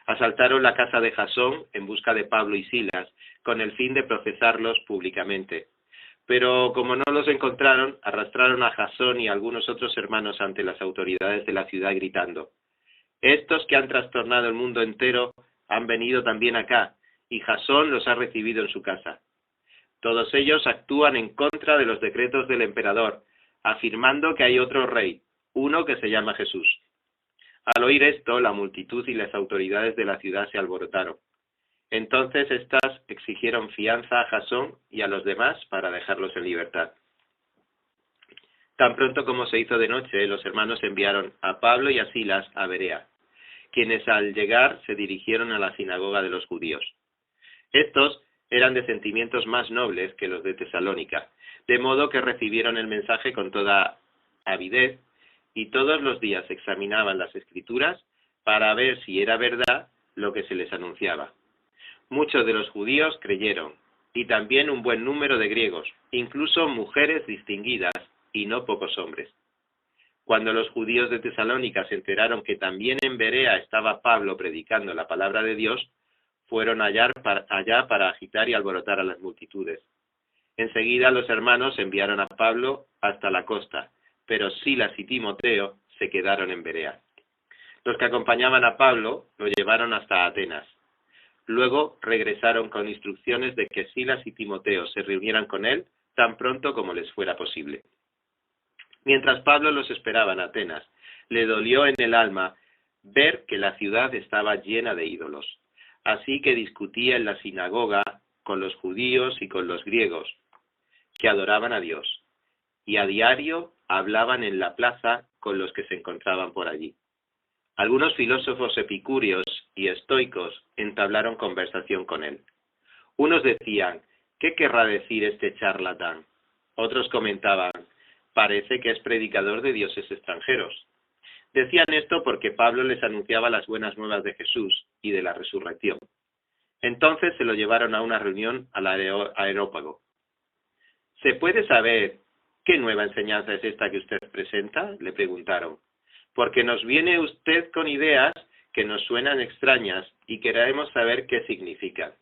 Asaltaron la casa de Jasón en busca de Pablo y Silas, con el fin de procesarlos públicamente. Pero como no los encontraron, arrastraron a Jasón y a algunos otros hermanos ante las autoridades de la ciudad gritando: estos que han trastornado el mundo entero han venido también acá, y Jasón los ha recibido en su casa. Todos ellos actúan en contra de los decretos del emperador, afirmando que hay otro rey, uno que se llama Jesús. Al oír esto, la multitud y las autoridades de la ciudad se alborotaron. Entonces éstas exigieron fianza a Jasón y a los demás para dejarlos en libertad. Tan pronto como se hizo de noche, los hermanos enviaron a Pablo y a Silas a Berea. quienes al llegar se dirigieron a la sinagoga de los judíos. Estos eran de sentimientos más nobles que los de Tesalónica, de modo que recibieron el mensaje con toda avidez y todos los días examinaban las Escrituras para ver si era verdad lo que se les anunciaba. Muchos de los judíos creyeron, y también un buen número de griegos, incluso mujeres distinguidas y no pocos hombres. Cuando los judíos de Tesalónica se enteraron que también en Berea estaba Pablo predicando la palabra de Dios, fueron allá para agitar y alborotar a las multitudes. Enseguida los hermanos enviaron a Pablo hasta la costa, pero Silas y Timoteo se quedaron en Berea. Los que acompañaban a Pablo lo llevaron hasta Atenas. Luego regresaron con instrucciones de que Silas y Timoteo se reunieran con él tan pronto como les fuera posible. Mientras Pablo los esperaba en Atenas, le dolió en el alma ver que la ciudad estaba llena de ídolos. Así que discutía en la sinagoga con los judíos y con los griegos, que adoraban a Dios, y a diario hablaban en la plaza con los que se encontraban por allí. Algunos filósofos epicúreos y estoicos entablaron conversación con él. Unos decían, ¿qué querrá decir este charlatán? Otros comentaban, parece que es predicador de dioses extranjeros. Decían esto porque Pablo les anunciaba las buenas nuevas de Jesús y de la resurrección. Entonces se lo llevaron a una reunión al Areópago. ¿Se puede saber qué nueva enseñanza es esta que usted presenta?, le preguntaron. Porque nos viene usted con ideas que nos suenan extrañas y queremos saber qué significan.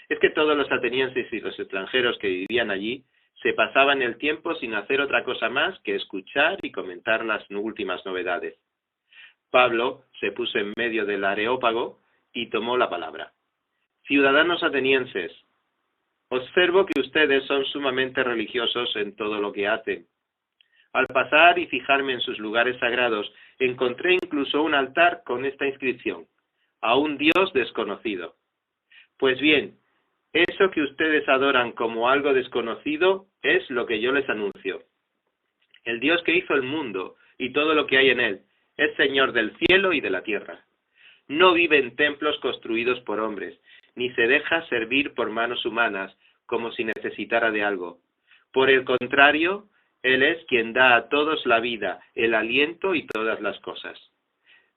Es que todos los atenienses y los extranjeros que vivían allí se pasaban el tiempo sin hacer otra cosa más que escuchar y comentar las últimas novedades. Pablo se puso en medio del Areópago y tomó la palabra. Ciudadanos atenienses, observo que ustedes son sumamente religiosos en todo lo que hacen. Al pasar y fijarme en sus lugares sagrados, encontré incluso un altar con esta inscripción, a un Dios desconocido. Pues bien, eso que ustedes adoran como algo desconocido es lo que yo les anuncio. El Dios que hizo el mundo y todo lo que hay en él es Señor del cielo y de la tierra. No vive en templos construidos por hombres, ni se deja servir por manos humanas como si necesitara de algo. Por el contrario, Él es quien da a todos la vida, el aliento y todas las cosas.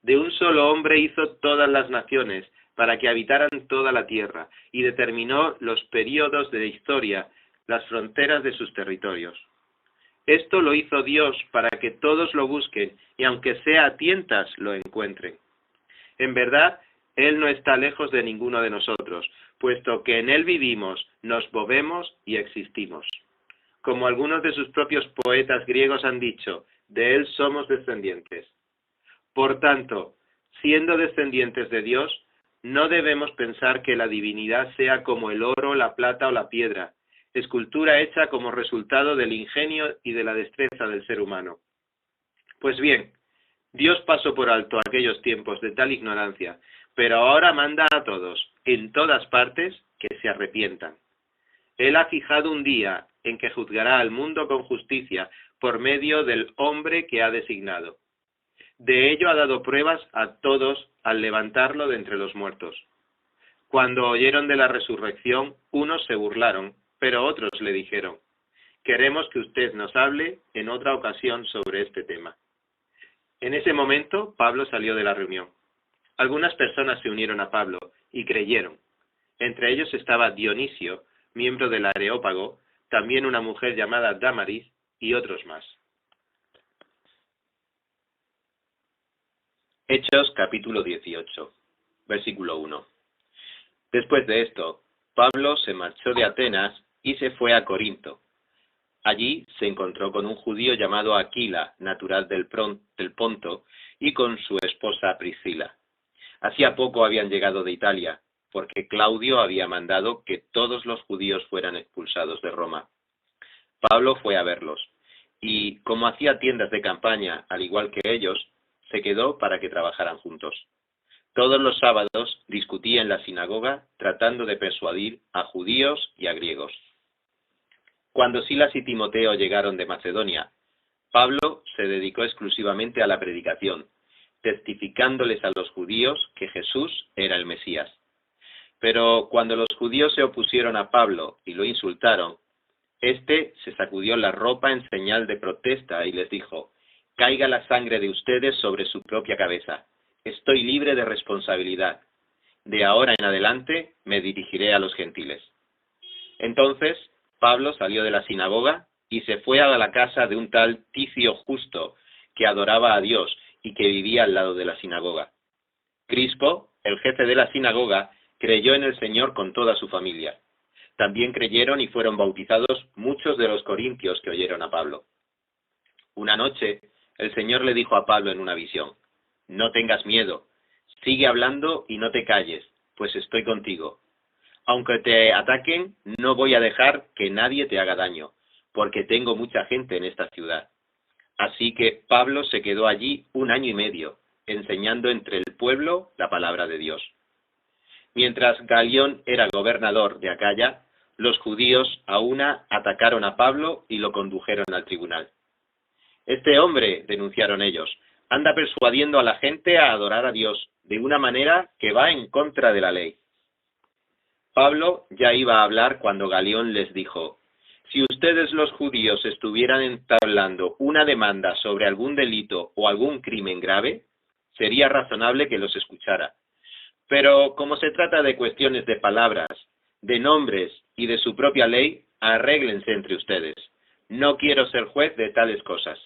De un solo hombre hizo todas las naciones para que habitaran toda la tierra y determinó los períodos de historia, las fronteras de sus territorios. Esto lo hizo Dios para que todos lo busquen y aunque sea a tientas lo encuentren. En verdad, Él no está lejos de ninguno de nosotros, puesto que en Él vivimos, nos movemos y existimos. Como algunos de sus propios poetas griegos han dicho, de Él somos descendientes. Por tanto, siendo descendientes de Dios, no debemos pensar que la divinidad sea como el oro, la plata o la piedra, escultura hecha como resultado del ingenio y de la destreza del ser humano. Pues bien, Dios pasó por alto aquellos tiempos de tal ignorancia, pero ahora manda a todos, en todas partes, que se arrepientan. Él ha fijado un día en que juzgará al mundo con justicia por medio del hombre que ha designado. De ello ha dado pruebas a todos al levantarlo de entre los muertos. Cuando oyeron de la resurrección, unos se burlaron, pero otros le dijeron, queremos que usted nos hable en otra ocasión sobre este tema. En ese momento, Pablo salió de la reunión. Algunas personas se unieron a Pablo y creyeron. Entre ellos estaba Dionisio, miembro del Areópago, también una mujer llamada Dámaris y otros más. Hechos capítulo 18, versículo 1. Después de esto, Pablo se marchó de Atenas y se fue a Corinto. Allí se encontró con un judío llamado Aquila, natural del Ponto, y con su esposa Priscila. Hacía poco habían llegado de Italia, porque Claudio había mandado que todos los judíos fueran expulsados de Roma. Pablo fue a verlos, y como hacía tiendas de campaña, al igual que ellos, se quedó para que trabajaran juntos. Todos los sábados discutía en la sinagoga, tratando de persuadir a judíos y a griegos. Cuando Silas y Timoteo llegaron de Macedonia, Pablo se dedicó exclusivamente a la predicación, testificándoles a los judíos que Jesús era el Mesías. Pero cuando los judíos se opusieron a Pablo y lo insultaron, éste se sacudió la ropa en señal de protesta y les dijo: «Caiga la sangre de ustedes sobre su propia cabeza. Estoy libre de responsabilidad. De ahora en adelante me dirigiré a los gentiles». Entonces Pablo salió de la sinagoga y se fue a la casa de un tal Ticio Justo, que adoraba a Dios y que vivía al lado de la sinagoga. Crispo, el jefe de la sinagoga, creyó en el Señor con toda su familia. También creyeron y fueron bautizados muchos de los corintios que oyeron a Pablo. Una noche, el Señor le dijo a Pablo en una visión: «No tengas miedo, sigue hablando y no te calles, pues estoy contigo. Aunque te ataquen, no voy a dejar que nadie te haga daño, porque tengo mucha gente en esta ciudad». Así que Pablo se quedó allí 1 año y medio, enseñando entre el pueblo la palabra de Dios. Mientras Galión era gobernador de Acaya, los judíos a una atacaron a Pablo y lo condujeron al tribunal. «Este hombre», denunciaron ellos, «anda persuadiendo a la gente a adorar a Dios de una manera que va en contra de la ley». Pablo ya iba a hablar cuando Galión les dijo: «Si ustedes los judíos estuvieran entablando una demanda sobre algún delito o algún crimen grave, sería razonable que los escuchara. Pero como se trata de cuestiones de palabras, de nombres y de su propia ley, arréglense entre ustedes. No quiero ser juez de tales cosas».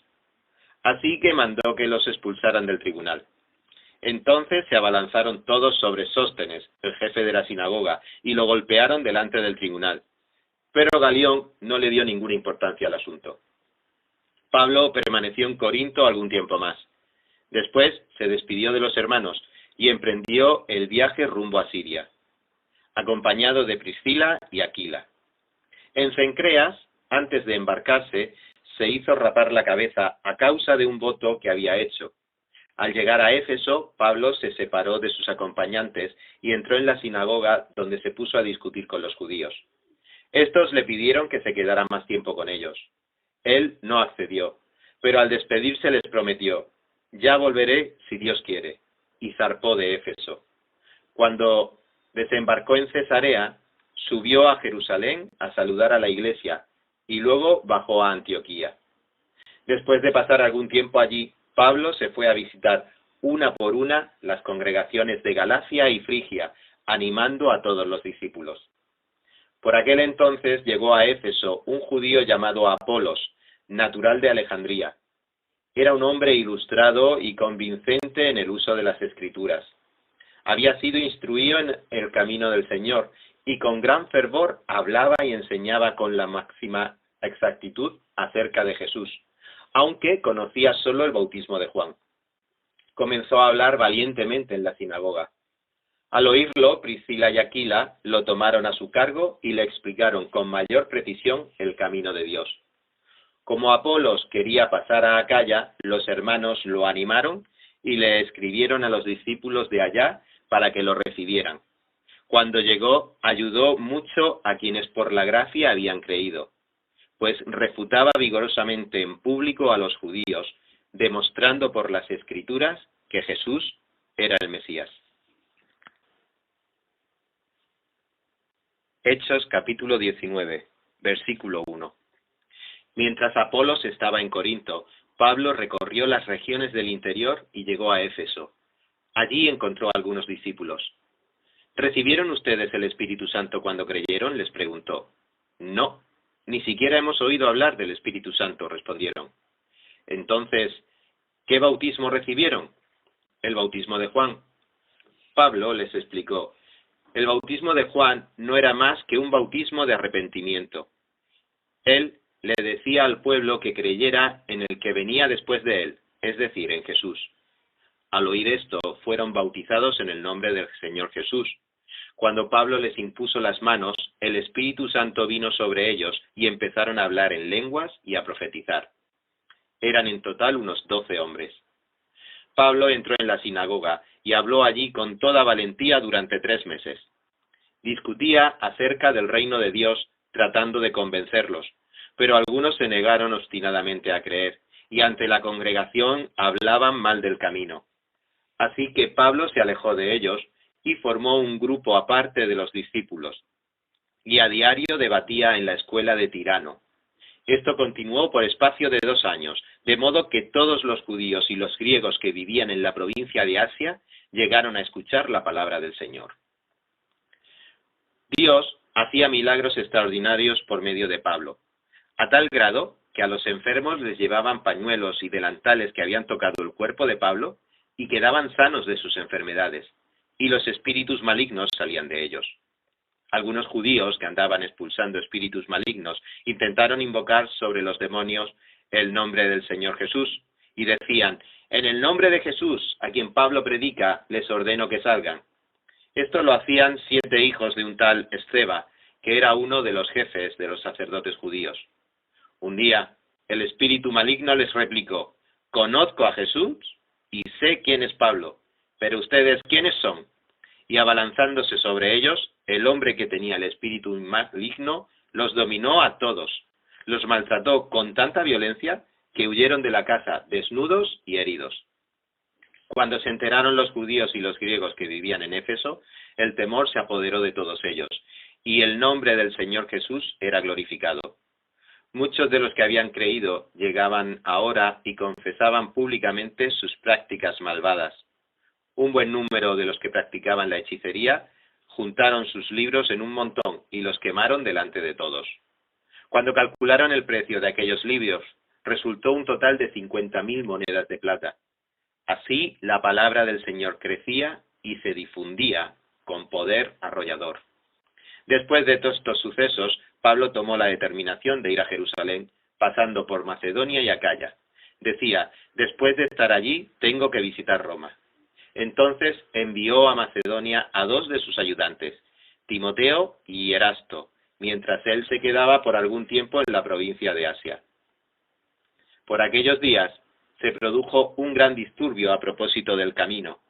Así que mandó que los expulsaran del tribunal. Entonces se abalanzaron todos sobre Sóstenes, el jefe de la sinagoga, y lo golpearon delante del tribunal. Pero Galión no le dio ninguna importancia al asunto. Pablo permaneció en Corinto algún tiempo más. Después se despidió de los hermanos y emprendió el viaje rumbo a Siria, acompañado de Priscila y Aquila. En Cencreas, antes de embarcarse, se hizo rapar la cabeza a causa de un voto que había hecho. Al llegar a Éfeso, Pablo se separó de sus acompañantes y entró en la sinagoga, donde se puso a discutir con los judíos. Estos le pidieron que se quedara más tiempo con ellos. Él no accedió, pero al despedirse les prometió: «Ya volveré si Dios quiere», y zarpó de Éfeso. Cuando desembarcó en Cesarea, subió a Jerusalén a saludar a la iglesia y luego bajó a Antioquía. Después de pasar algún tiempo allí, Pablo se fue a visitar una por una las congregaciones de Galacia y Frigia, animando a todos los discípulos. Por aquel entonces llegó a Éfeso un judío llamado Apolos, natural de Alejandría. Era un hombre ilustrado y convincente en el uso de las Escrituras. Había sido instruido en el camino del Señor y con gran fervor hablaba y enseñaba con la máxima exactitud acerca de Jesús, aunque conocía solo el bautismo de Juan. Comenzó a hablar valientemente en la sinagoga. Al oírlo, Priscila y Aquila lo tomaron a su cargo y le explicaron con mayor precisión el camino de Dios. Como Apolos quería pasar a Acaya, los hermanos lo animaron y le escribieron a los discípulos de allá para que lo recibieran. Cuando llegó, ayudó mucho a quienes por la gracia habían creído, pues refutaba vigorosamente en público a los judíos, demostrando por las Escrituras que Jesús era el Mesías. Hechos capítulo 19, versículo 1. Mientras Apolos estaba en Corinto, Pablo recorrió las regiones del interior y llegó a Éfeso. Allí encontró a algunos discípulos. ¿Recibieron ustedes el Espíritu Santo cuando creyeron?, les preguntó. No, ni siquiera hemos oído hablar del Espíritu Santo, respondieron. Entonces, ¿qué bautismo recibieron? El bautismo de Juan. Pablo les explicó: el bautismo de Juan no era más que un bautismo de arrepentimiento. Él le decía al pueblo que creyera en el que venía después de él, es decir, en Jesús. Al oír esto, fueron bautizados en el nombre del Señor Jesús. Cuando Pablo les impuso las manos, el Espíritu Santo vino sobre ellos y empezaron a hablar en lenguas y a profetizar. Eran en total unos 12 hombres. Pablo entró en la sinagoga y habló allí con toda valentía durante 3 meses. Discutía acerca del reino de Dios, tratando de convencerlos, pero algunos se negaron obstinadamente a creer, y ante la congregación hablaban mal del camino. Así que Pablo se alejó de ellos y formó un grupo aparte de los discípulos, y a diario debatía en la escuela de Tirano. Esto continuó por espacio de 2 años, de modo que todos los judíos y los griegos que vivían en la provincia de Asia llegaron a escuchar la palabra del Señor. Dios hacía milagros extraordinarios por medio de Pablo, a tal grado que a los enfermos les llevaban pañuelos y delantales que habían tocado el cuerpo de Pablo y quedaban sanos de sus enfermedades, y los espíritus malignos salían de ellos. Algunos judíos que andaban expulsando espíritus malignos intentaron invocar sobre los demonios el nombre del Señor Jesús y decían: en el nombre de Jesús, a quien Pablo predica, les ordeno que salgan. Esto lo hacían 7 hijos de un tal Esceva, que era uno de los jefes de los sacerdotes judíos. Un día, el espíritu maligno les replicó: conozco a Jesús y sé quién es Pablo, pero ustedes, ¿quiénes son? Y abalanzándose sobre ellos, el hombre que tenía el espíritu maligno los dominó a todos. Los maltrató con tanta violencia que huyeron de la casa desnudos y heridos. Cuando se enteraron los judíos y los griegos que vivían en Éfeso, el temor se apoderó de todos ellos, y el nombre del Señor Jesús era glorificado. Muchos de los que habían creído llegaban ahora y confesaban públicamente sus prácticas malvadas. Un buen número de los que practicaban la hechicería juntaron sus libros en un montón y los quemaron delante de todos. Cuando calcularon el precio de aquellos libros, resultó un total de 50.000 monedas de plata. Así la palabra del Señor crecía y se difundía con poder arrollador. Después de todos estos sucesos, Pablo tomó la determinación de ir a Jerusalén, pasando por Macedonia y Acaya. Decía: después de estar allí, tengo que visitar Roma. Entonces envió a Macedonia a 2 de sus ayudantes, Timoteo y Erasto, mientras él se quedaba por algún tiempo en la provincia de Asia. Por aquellos días se produjo un gran disturbio a propósito del camino.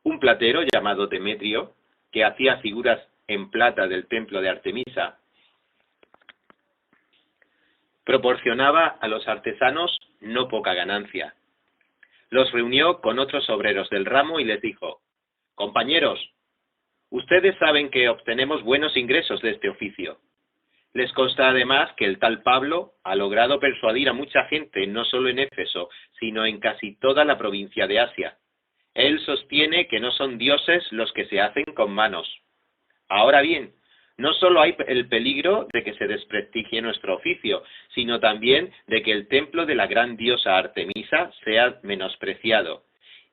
Un platero llamado Demetrio, que hacía figuras en plata del templo de Artemisa, proporcionaba a los artesanos no poca ganancia. Los reunió con otros obreros del ramo y les dijo: compañeros, ustedes saben que obtenemos buenos ingresos de este oficio. Les consta además que el tal Pablo ha logrado persuadir a mucha gente, no solo en Éfeso, sino en casi toda la provincia de Asia. Él sostiene que no son dioses los que se hacen con manos. Ahora bien, no solo hay el peligro de que se desprestigie nuestro oficio, sino también de que el templo de la gran diosa Artemisa sea menospreciado,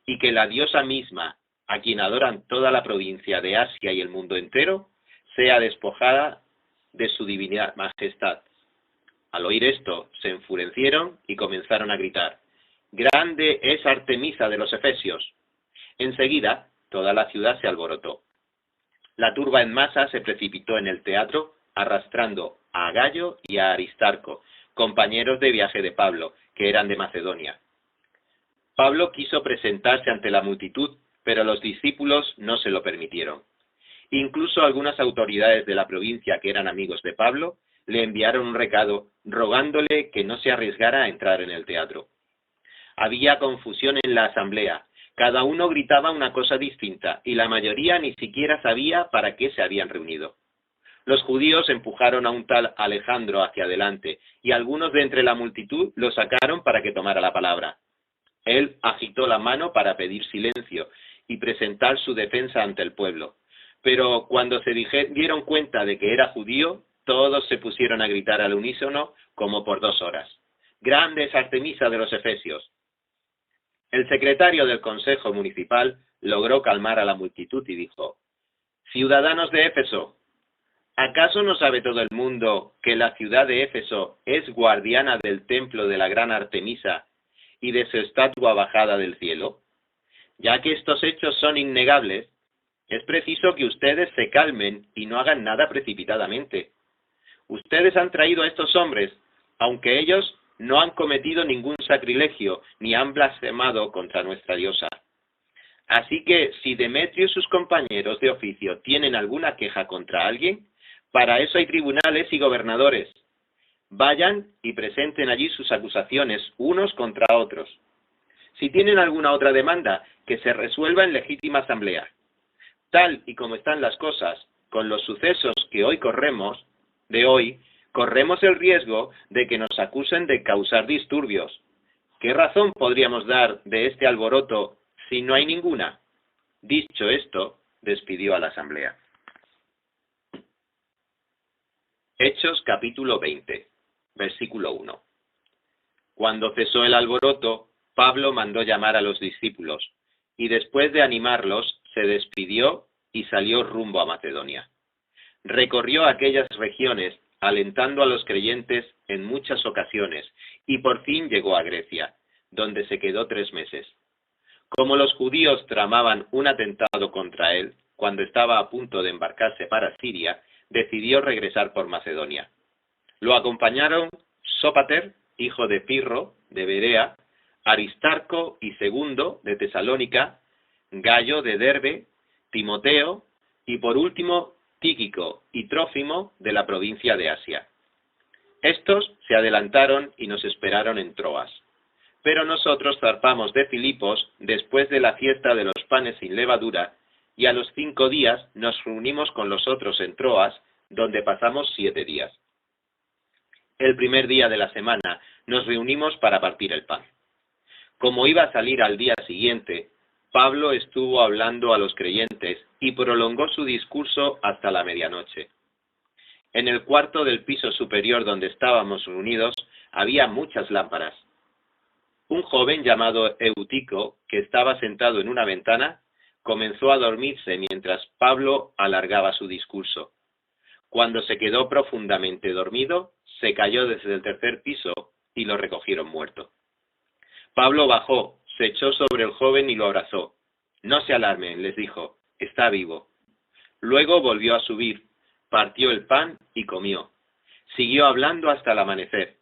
y que la diosa misma, a quien adoran toda la provincia de Asia y el mundo entero, sea despojada de su divinidad majestad. Al oír esto, se enfurecieron y comenzaron a gritar: ¡grande es Artemisa de los Efesios! Enseguida, toda la ciudad se alborotó. La turba en masa se precipitó en el teatro, arrastrando a Gayo y a Aristarco, compañeros de viaje de Pablo, que eran de Macedonia. Pablo quiso presentarse ante la multitud, pero los discípulos no se lo permitieron. Incluso algunas autoridades de la provincia que eran amigos de Pablo le enviaron un recado rogándole que no se arriesgara a entrar en el teatro. Había confusión en la asamblea. Cada uno gritaba una cosa distinta y la mayoría ni siquiera sabía para qué se habían reunido. Los judíos empujaron a un tal Alejandro hacia adelante y algunos de entre la multitud lo sacaron para que tomara la palabra. Él agitó la mano para pedir silencio y presentar su defensa ante el pueblo. Pero cuando se dieron cuenta de que era judío, todos se pusieron a gritar al unísono como por 2 horas: ¡grande es Artemisa de los Efesios! El secretario del Consejo Municipal logró calmar a la multitud y dijo: ciudadanos de Éfeso, ¿acaso no sabe todo el mundo que la ciudad de Éfeso es guardiana del templo de la gran Artemisa y de su estatua bajada del cielo? Ya que estos hechos son innegables, es preciso que ustedes se calmen y no hagan nada precipitadamente. Ustedes han traído a estos hombres, aunque ellos no han cometido ningún sacrilegio ni han blasfemado contra nuestra diosa. Así que si Demetrio y sus compañeros de oficio tienen alguna queja contra alguien, para eso hay tribunales y gobernadores. Vayan y presenten allí sus acusaciones unos contra otros. Si tienen alguna otra demanda, que se resuelva en legítima asamblea. Tal y como están las cosas, con los sucesos que hoy corremos el riesgo de que nos acusen de causar disturbios. ¿Qué razón podríamos dar de este alboroto si no hay ninguna? Dicho esto, despidió a la asamblea. Hechos capítulo 20, versículo 1. Cuando cesó el alboroto, Pablo mandó llamar a los discípulos, y después de animarlos, se despidió y salió rumbo a Macedonia. Recorrió aquellas regiones, alentando a los creyentes en muchas ocasiones, y por fin llegó a Grecia, donde se quedó 3 meses. Como los judíos tramaban un atentado contra él, cuando estaba a punto de embarcarse para Siria, decidió regresar por Macedonia. Lo acompañaron Sópater, hijo de Pirro, de Berea, Aristarco y Segundo, de Tesalónica, Gayo, de Derbe, Timoteo, y por último, Tíquico y Trófimo, de la provincia de Asia. Estos se adelantaron y nos esperaron en Troas. Pero nosotros zarpamos de Filipos después de la fiesta de los panes sin levadura, y a los 5 días nos reunimos con los otros en Troas, donde pasamos 7 días. El primer día de la semana nos reunimos para partir el pan. Como iba a salir al día siguiente, Pablo estuvo hablando a los creyentes y prolongó su discurso hasta la medianoche. En el cuarto del piso superior donde estábamos reunidos había muchas lámparas. Un joven llamado Eutico, que estaba sentado en una ventana, comenzó a dormirse mientras Pablo alargaba su discurso. Cuando se quedó profundamente dormido, se cayó desde el 3er piso y lo recogieron muerto. Pablo bajó, se echó sobre el joven y lo abrazó. «No se alarmen», les dijo, «está vivo». Luego volvió a subir, partió el pan y comió. Siguió hablando hasta el amanecer,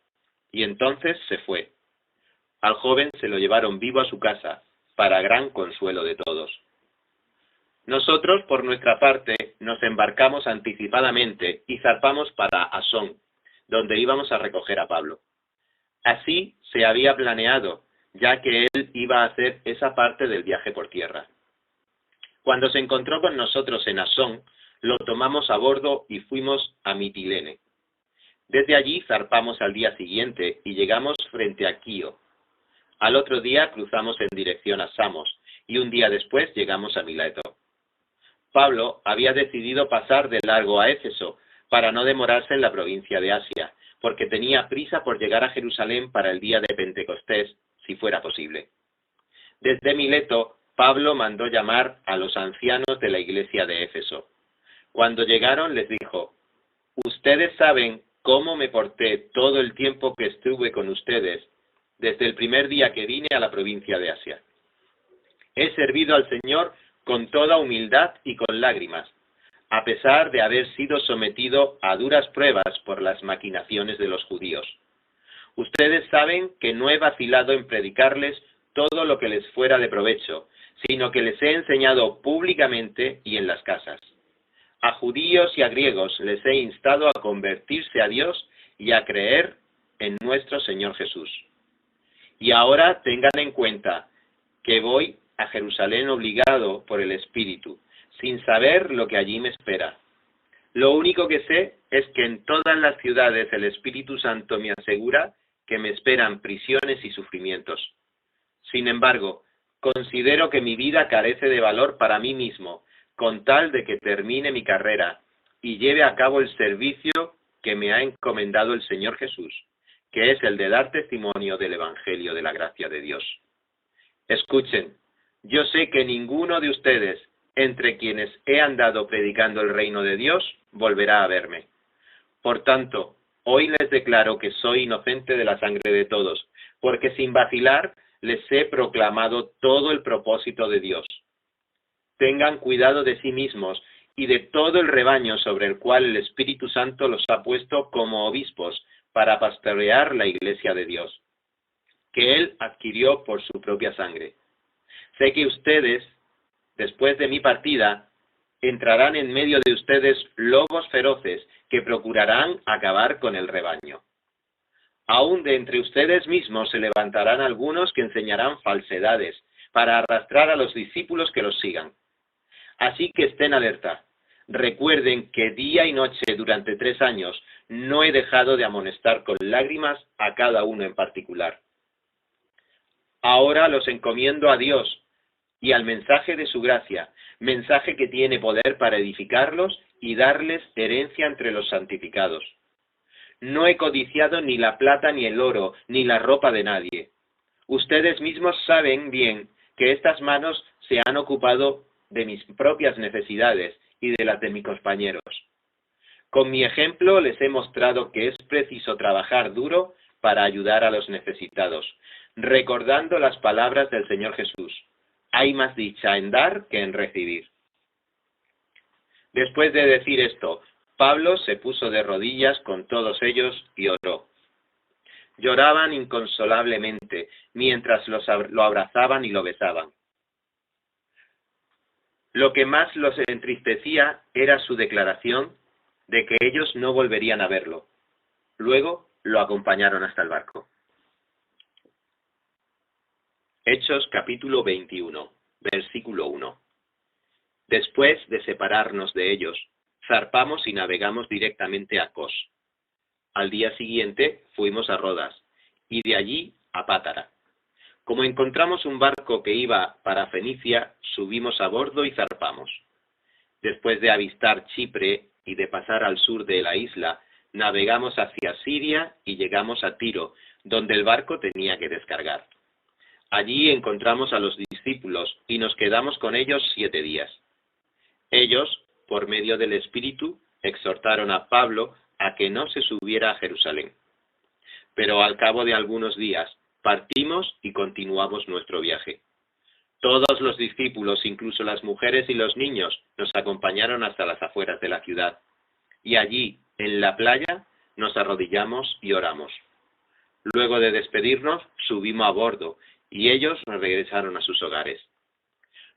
y entonces se fue. Al joven se lo llevaron vivo a su casa, para gran consuelo de todos. Nosotros, por nuestra parte, nos embarcamos anticipadamente y zarpamos para Asón, donde íbamos a recoger a Pablo. Así se había planeado, ya que él iba a hacer esa parte del viaje por tierra. Cuando se encontró con nosotros en Asón, lo tomamos a bordo y fuimos a Mitilene. Desde allí zarpamos al día siguiente y llegamos frente a Quío. Al otro día cruzamos en dirección a Samos y un día después llegamos a Mileto. Pablo había decidido pasar de largo a Éfeso para no demorarse en la provincia de Asia, porque tenía prisa por llegar a Jerusalén para el día de Pentecostés, si fuera posible. Desde Mileto, Pablo mandó llamar a los ancianos de la iglesia de Éfeso. Cuando llegaron les dijo: «Ustedes saben cómo me porté todo el tiempo que estuve con ustedes, desde el primer día que vine a la provincia de Asia. He servido al Señor con toda humildad y con lágrimas, a pesar de haber sido sometido a duras pruebas por las maquinaciones de los judíos. Ustedes saben que no he vacilado en predicarles todo lo que les fuera de provecho, sino que les he enseñado públicamente y en las casas. A judíos y a griegos les he instado a convertirse a Dios y a creer en nuestro Señor Jesús. Y ahora tengan en cuenta que voy a Jerusalén obligado por el Espíritu, sin saber lo que allí me espera. Lo único que sé es que en todas las ciudades el Espíritu Santo me asegura que me esperan prisiones y sufrimientos. Sin embargo, considero que mi vida carece de valor para mí mismo, con tal de que termine mi carrera y lleve a cabo el servicio que me ha encomendado el Señor Jesús, que es el de dar testimonio del Evangelio de la gracia de Dios. Escuchen, yo sé que ninguno de ustedes, entre quienes he andado predicando el reino de Dios, volverá a verme. Por tanto, hoy les declaro que soy inocente de la sangre de todos, porque sin vacilar les he proclamado todo el propósito de Dios. Tengan cuidado de sí mismos y de todo el rebaño sobre el cual el Espíritu Santo los ha puesto como obispos para pastorear la iglesia de Dios, que Él adquirió por su propia sangre. Sé que ustedes, después de mi partida, entrarán en medio de ustedes lobos feroces que procurarán acabar con el rebaño. Aún de entre ustedes mismos se levantarán algunos que enseñarán falsedades para arrastrar a los discípulos que los sigan. Así que estén alerta. Recuerden que día y noche durante 3 años no he dejado de amonestar con lágrimas a cada uno en particular. Ahora los encomiendo a Dios y al mensaje de su gracia, mensaje que tiene poder para edificarlos y darles herencia entre los santificados. No he codiciado ni la plata ni el oro, ni la ropa de nadie. Ustedes mismos saben bien que estas manos se han ocupado de mis propias necesidades y de las de mis compañeros. Con mi ejemplo les he mostrado que es preciso trabajar duro para ayudar a los necesitados, recordando las palabras del Señor Jesús. Hay más dicha en dar que en recibir. Después de decir esto, Pablo se puso de rodillas con todos ellos y oró. Lloraban inconsolablemente mientras lo abrazaban y lo besaban. Lo que más los entristecía era su declaración de que ellos no volverían a verlo. Luego lo acompañaron hasta el barco. Hechos capítulo 21, versículo 1. Después de separarnos de ellos, zarpamos y navegamos directamente a Cos. Al día siguiente fuimos a Rodas, y de allí a Pátara. Como encontramos un barco que iba para Fenicia, subimos a bordo y zarpamos. Después de avistar Chipre y de pasar al sur de la isla, navegamos hacia Siria y llegamos a Tiro, donde el barco tenía que descargar. Allí encontramos a los discípulos y nos quedamos con ellos 7 días. Ellos, por medio del Espíritu, exhortaron a Pablo a que no se subiera a Jerusalén. Pero al cabo de algunos días, partimos y continuamos nuestro viaje. Todos los discípulos, incluso las mujeres y los niños, nos acompañaron hasta las afueras de la ciudad. Y allí, en la playa, nos arrodillamos y oramos. Luego de despedirnos, subimos a bordo, y ellos regresaron a sus hogares.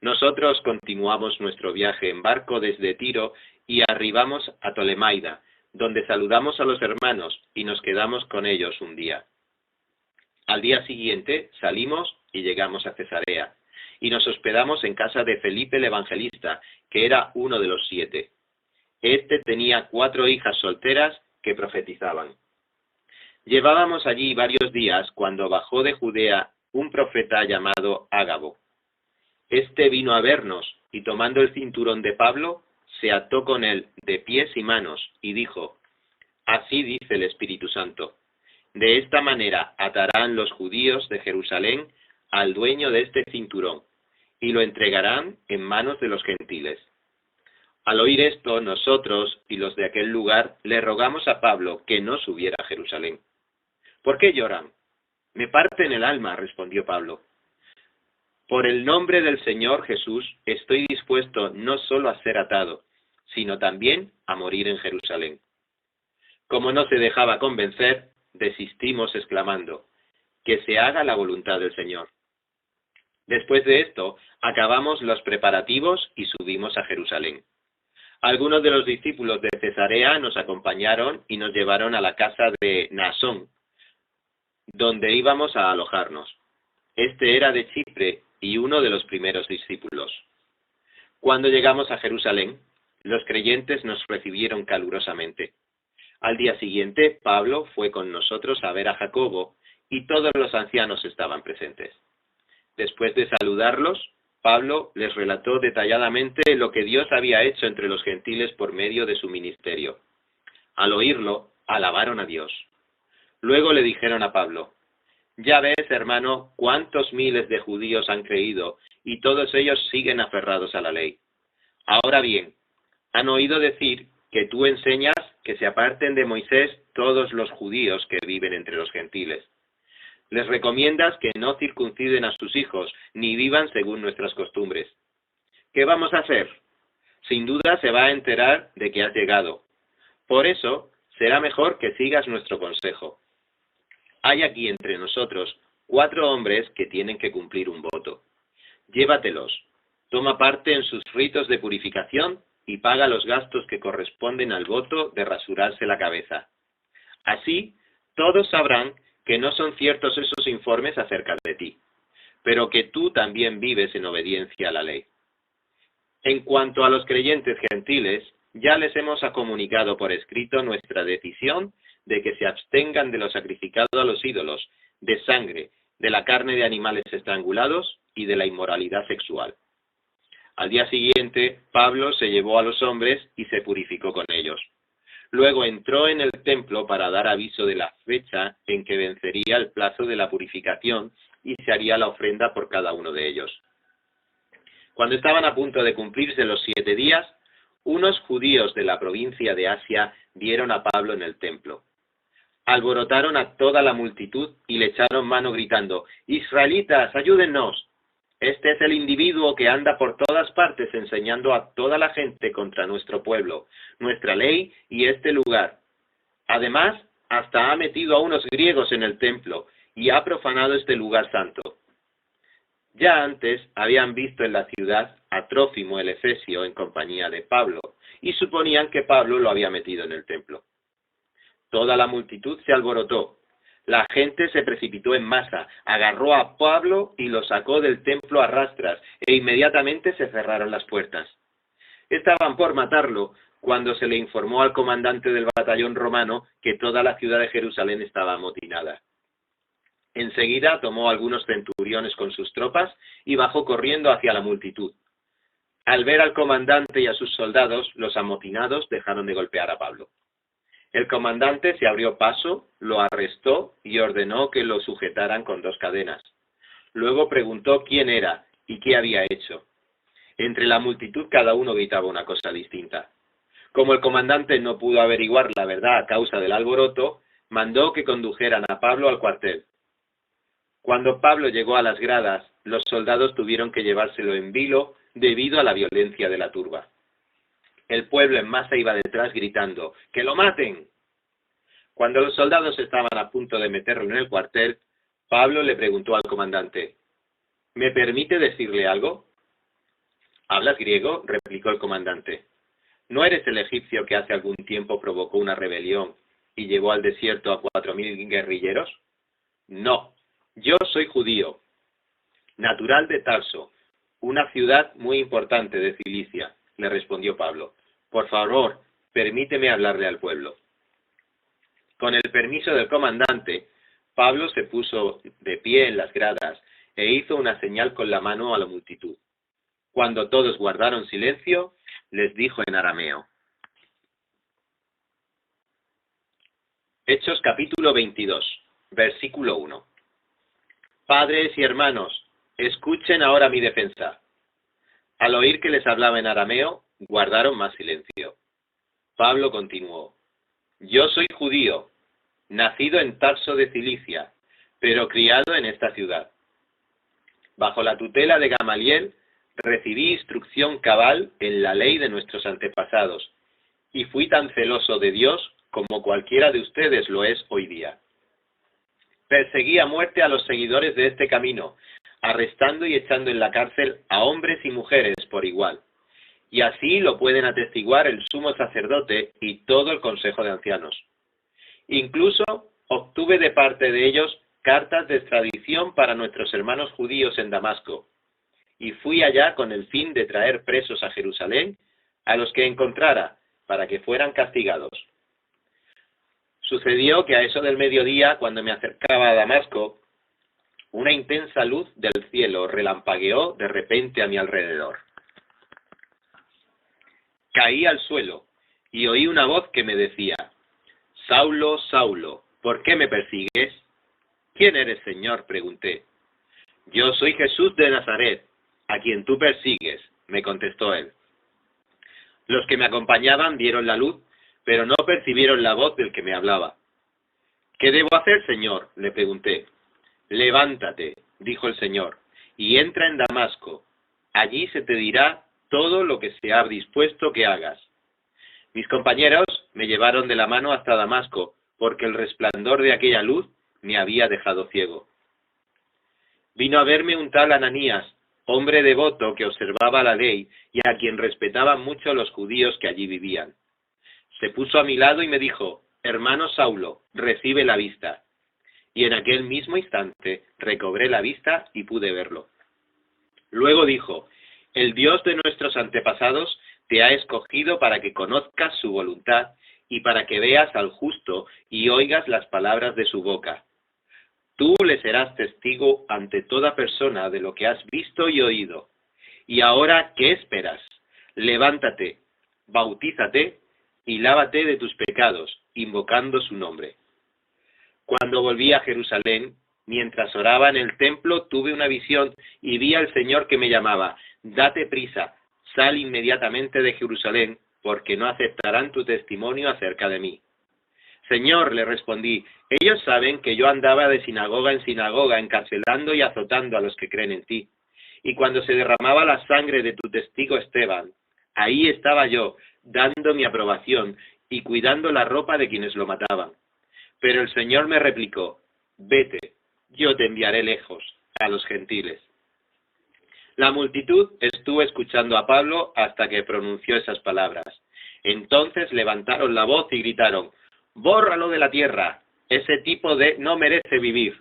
Nosotros continuamos nuestro viaje en barco desde Tiro y arribamos a Tolemaida, donde saludamos a los hermanos y nos quedamos con ellos un día. Al día siguiente salimos y llegamos a Cesarea, y nos hospedamos en casa de Felipe el Evangelista, que era uno de los 7. Este tenía 4 hijas solteras que profetizaban. Llevábamos allí varios días cuando bajó de Judea un profeta llamado Ágabo. Este vino a vernos y tomando el cinturón de Pablo, se ató con él de pies y manos y dijo: Así dice el Espíritu Santo, de esta manera atarán los judíos de Jerusalén al dueño de este cinturón y lo entregarán en manos de los gentiles. Al oír esto, nosotros y los de aquel lugar le rogamos a Pablo que no subiera a Jerusalén. ¿Por qué lloran? Me parte en el alma, respondió Pablo. Por el nombre del Señor Jesús estoy dispuesto no solo a ser atado, sino también a morir en Jerusalén. Como no se dejaba convencer, desistimos exclamando: que se haga la voluntad del Señor. Después de esto, acabamos los preparativos y subimos a Jerusalén. Algunos de los discípulos de Cesarea nos acompañaron y nos llevaron a la casa de Naasón, donde íbamos a alojarnos. Este era de Chipre y uno de los primeros discípulos. Cuando llegamos a Jerusalén, los creyentes nos recibieron calurosamente. Al día siguiente, Pablo fue con nosotros a ver a Jacobo, y todos los ancianos estaban presentes. Después de saludarlos, Pablo les relató detalladamente lo que Dios había hecho entre los gentiles por medio de su ministerio. Al oírlo, alabaron a Dios. Luego le dijeron a Pablo: Ya ves, hermano, cuántos miles de judíos han creído, y todos ellos siguen aferrados a la ley. Ahora bien, han oído decir que tú enseñas que se aparten de Moisés todos los judíos que viven entre los gentiles. Les recomiendas que no circunciden a sus hijos, ni vivan según nuestras costumbres. ¿Qué vamos a hacer? Sin duda se va a enterar de que has llegado. Por eso, será mejor que sigas nuestro consejo. Hay aquí entre nosotros 4 hombres que tienen que cumplir un voto. Llévatelos, toma parte en sus ritos de purificación y paga los gastos que corresponden al voto de rasurarse la cabeza. Así, todos sabrán que no son ciertos esos informes acerca de ti, pero que tú también vives en obediencia a la ley. En cuanto a los creyentes gentiles, ya les hemos comunicado por escrito nuestra decisión de que se abstengan de lo sacrificado a los ídolos, de sangre, de la carne de animales estrangulados y de la inmoralidad sexual. Al día siguiente, Pablo se llevó a los hombres y se purificó con ellos. Luego entró en el templo para dar aviso de la fecha en que vencería el plazo de la purificación y se haría la ofrenda por cada uno de ellos. Cuando estaban a punto de cumplirse los 7 días, unos judíos de la provincia de Asia vieron a Pablo en el templo. Alborotaron a toda la multitud y le echaron mano gritando: «¡Israelitas, ayúdennos! Este es el individuo que anda por todas partes enseñando a toda la gente contra nuestro pueblo, nuestra ley y este lugar. Además, hasta ha metido a unos griegos en el templo y ha profanado este lugar santo». Ya antes habían visto en la ciudad a Trófimo el Efesio en compañía de Pablo, y suponían que Pablo lo había metido en el templo. Toda la multitud se alborotó. La gente se precipitó en masa, agarró a Pablo y lo sacó del templo a rastras, e inmediatamente se cerraron las puertas. Estaban por matarlo cuando se le informó al comandante del batallón romano que toda la ciudad de Jerusalén estaba amotinada. Enseguida tomó algunos centuriones con sus tropas y bajó corriendo hacia la multitud. Al ver al comandante y a sus soldados, los amotinados dejaron de golpear a Pablo. El comandante se abrió paso, lo arrestó y ordenó que lo sujetaran con 2 cadenas. Luego preguntó quién era y qué había hecho. Entre la multitud cada uno gritaba una cosa distinta. Como el comandante no pudo averiguar la verdad a causa del alboroto, mandó que condujeran a Pablo al cuartel. Cuando Pablo llegó a las gradas, los soldados tuvieron que llevárselo en vilo debido a la violencia de la turba. El pueblo en masa iba detrás gritando: «¡Que lo maten!». Cuando los soldados estaban a punto de meterlo en el cuartel, Pablo le preguntó al comandante: «¿Me permite decirle algo?». «¿Hablas griego?», replicó el comandante. «¿No eres el egipcio que hace algún tiempo provocó una rebelión y llevó al desierto a 4.000 guerrilleros?». «No, yo soy judío, natural de Tarso, una ciudad muy importante de Cilicia», le respondió Pablo. «Por favor, permíteme hablarle al pueblo». Con el permiso del comandante, Pablo se puso de pie en las gradas e hizo una señal con la mano a la multitud. Cuando todos guardaron silencio, les dijo en arameo. Hechos capítulo 22, versículo 1. «Padres y hermanos, escuchen ahora mi defensa». Al oír que les hablaba en arameo, guardaron más silencio. Pablo continuó: «Yo soy judío, nacido en Tarso de Cilicia, pero criado en esta ciudad. Bajo la tutela de Gamaliel, recibí instrucción cabal en la ley de nuestros antepasados, y fui tan celoso de Dios como cualquiera de ustedes lo es hoy día. Perseguí a muerte a los seguidores de este camino, arrestando y echando en la cárcel a hombres y mujeres por igual. Y así lo pueden atestiguar el sumo sacerdote y todo el consejo de ancianos. Incluso obtuve de parte de ellos cartas de extradición para nuestros hermanos judíos en Damasco, y fui allá con el fin de traer presos a Jerusalén a los que encontrara, para que fueran castigados. Sucedió que a eso del mediodía, cuando me acercaba a Damasco, una intensa luz del cielo relampagueó de repente a mi alrededor. Caí al suelo y oí una voz que me decía: «Saulo, Saulo, ¿por qué me persigues?». «¿Quién eres, Señor?», pregunté. «Yo soy Jesús de Nazaret, a quien tú persigues», me contestó él. Los que me acompañaban vieron la luz, pero no percibieron la voz del que me hablaba. «¿Qué debo hacer, Señor?», le pregunté. «Levántate», dijo el Señor, «y entra en Damasco. Allí se te dirá todo lo que se ha dispuesto que hagas». Mis compañeros me llevaron de la mano hasta Damasco, porque el resplandor de aquella luz me había dejado ciego. Vino a verme un tal Ananías, hombre devoto que observaba la ley y a quien respetaban mucho los judíos que allí vivían. Se puso a mi lado y me dijo: hermano Saulo, recibe la vista. Y en aquel mismo instante recobré la vista y pude verlo. Luego dijo, el Dios de nuestros antepasados te ha escogido para que conozcas su voluntad y para que veas al justo y oigas las palabras de su boca. Tú le serás testigo ante toda persona de lo que has visto y oído. Y ahora, ¿qué esperas? Levántate, bautízate y lávate de tus pecados, invocando su nombre. Cuando volví a Jerusalén, mientras oraba en el templo, tuve una visión y vi al Señor que me llamaba, date prisa, sal inmediatamente de Jerusalén, porque no aceptarán tu testimonio acerca de mí. Señor, le respondí, ellos saben que yo andaba de sinagoga en sinagoga, encarcelando y azotando a los que creen en ti. Y cuando se derramaba la sangre de tu testigo Esteban, ahí estaba yo, dando mi aprobación y cuidando la ropa de quienes lo mataban. Pero el Señor me replicó, vete, yo te enviaré lejos, a los gentiles. La multitud estuvo escuchando a Pablo hasta que pronunció esas palabras. Entonces levantaron la voz y gritaron, bórralo de la tierra, ese tipo no merece vivir.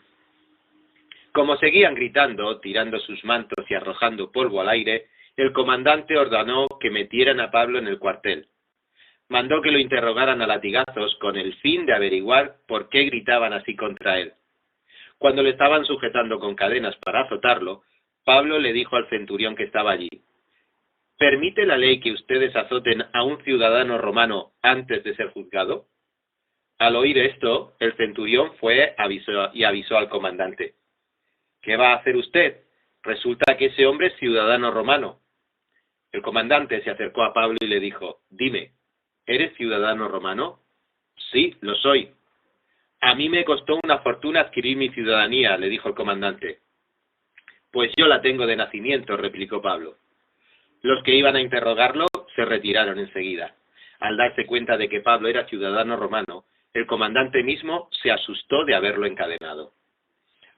Como seguían gritando, tirando sus mantos y arrojando polvo al aire, el comandante ordenó que metieran a Pablo en el cuartel. Mandó que lo interrogaran a latigazos con el fin de averiguar por qué gritaban así contra él. Cuando le estaban sujetando con cadenas para azotarlo, Pablo le dijo al centurión que estaba allí, ¿permite la ley que ustedes azoten a un ciudadano romano antes de ser juzgado? Al oír esto, el centurión fue y avisó al comandante. ¿Qué va a hacer usted? Resulta que ese hombre es ciudadano romano. El comandante se acercó a Pablo y le dijo, dime, ¿eres ciudadano romano? Sí, lo soy. A mí me costó una fortuna adquirir mi ciudadanía, le dijo el comandante. Pues yo la tengo de nacimiento, replicó Pablo. Los que iban a interrogarlo se retiraron enseguida. Al darse cuenta de que Pablo era ciudadano romano, el comandante mismo se asustó de haberlo encadenado.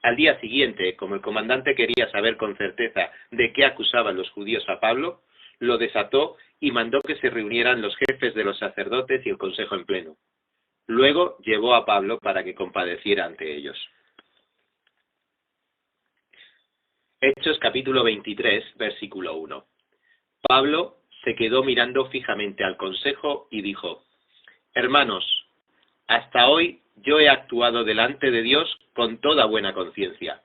Al día siguiente, como el comandante quería saber con certeza de qué acusaban los judíos a Pablo, lo desató y mandó que se reunieran los jefes de los sacerdotes y el consejo en pleno. Luego llevó a Pablo para que compadeciera ante ellos. Hechos capítulo 23, versículo 1. Pablo se quedó mirando fijamente al consejo y dijo, hermanos, hasta hoy yo he actuado delante de Dios con toda buena conciencia.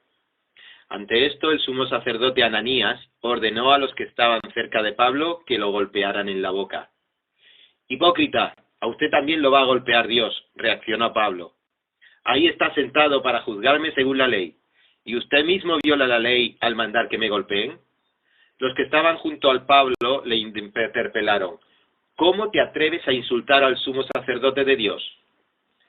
Ante esto, el sumo sacerdote Ananías ordenó a los que estaban cerca de Pablo que lo golpearan en la boca. Hipócrita, a usted también lo va a golpear Dios, reaccionó Pablo. Ahí está sentado para juzgarme según la ley. ¿Y usted mismo viola la ley al mandar que me golpeen? Los que estaban junto al Pablo le interpelaron. ¿Cómo te atreves a insultar al sumo sacerdote de Dios?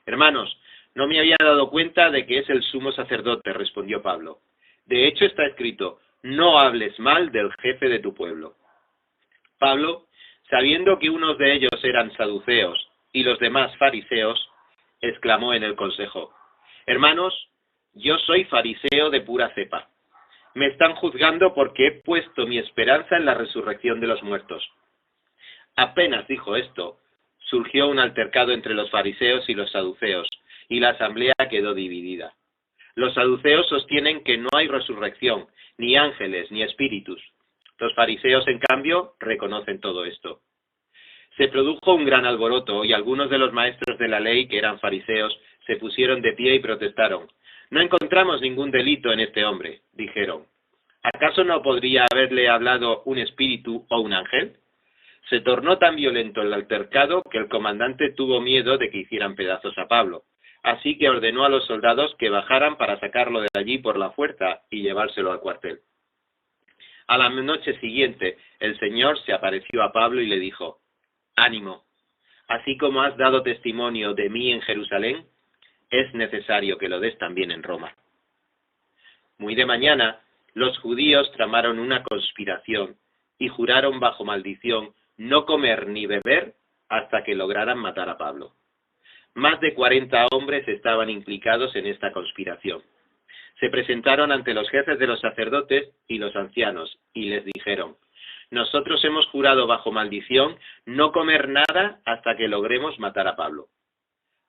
Hermanos, no me había dado cuenta de que es el sumo sacerdote, respondió Pablo. De hecho está escrito, no hables mal del jefe de tu pueblo. Pablo, sabiendo que unos de ellos eran saduceos y los demás fariseos, exclamó en el consejo, hermanos, yo soy fariseo de pura cepa. Me están juzgando porque he puesto mi esperanza en la resurrección de los muertos. Apenas dijo esto, surgió un altercado entre los fariseos y los saduceos, y la asamblea quedó dividida. Los saduceos sostienen que no hay resurrección, ni ángeles, ni espíritus. Los fariseos, en cambio, reconocen todo esto. Se produjo un gran alboroto y algunos de los maestros de la ley, que eran fariseos, se pusieron de pie y protestaron. No encontramos ningún delito en este hombre, dijeron. ¿Acaso no podría haberle hablado un espíritu o un ángel? Se tornó tan violento el altercado que el comandante tuvo miedo de que hicieran pedazos a Pablo. Así que ordenó a los soldados que bajaran para sacarlo de allí por la fuerza y llevárselo al cuartel. A la noche siguiente, el Señor se apareció a Pablo y le dijo, «Ánimo, así como has dado testimonio de mí en Jerusalén, es necesario que lo des también en Roma». Muy de mañana, los judíos tramaron una conspiración y juraron bajo maldición no comer ni beber hasta que lograran matar a Pablo. Más de 40 hombres estaban implicados en esta conspiración. Se presentaron ante los jefes de los sacerdotes y los ancianos y les dijeron, «Nosotros hemos jurado bajo maldición no comer nada hasta que logremos matar a Pablo».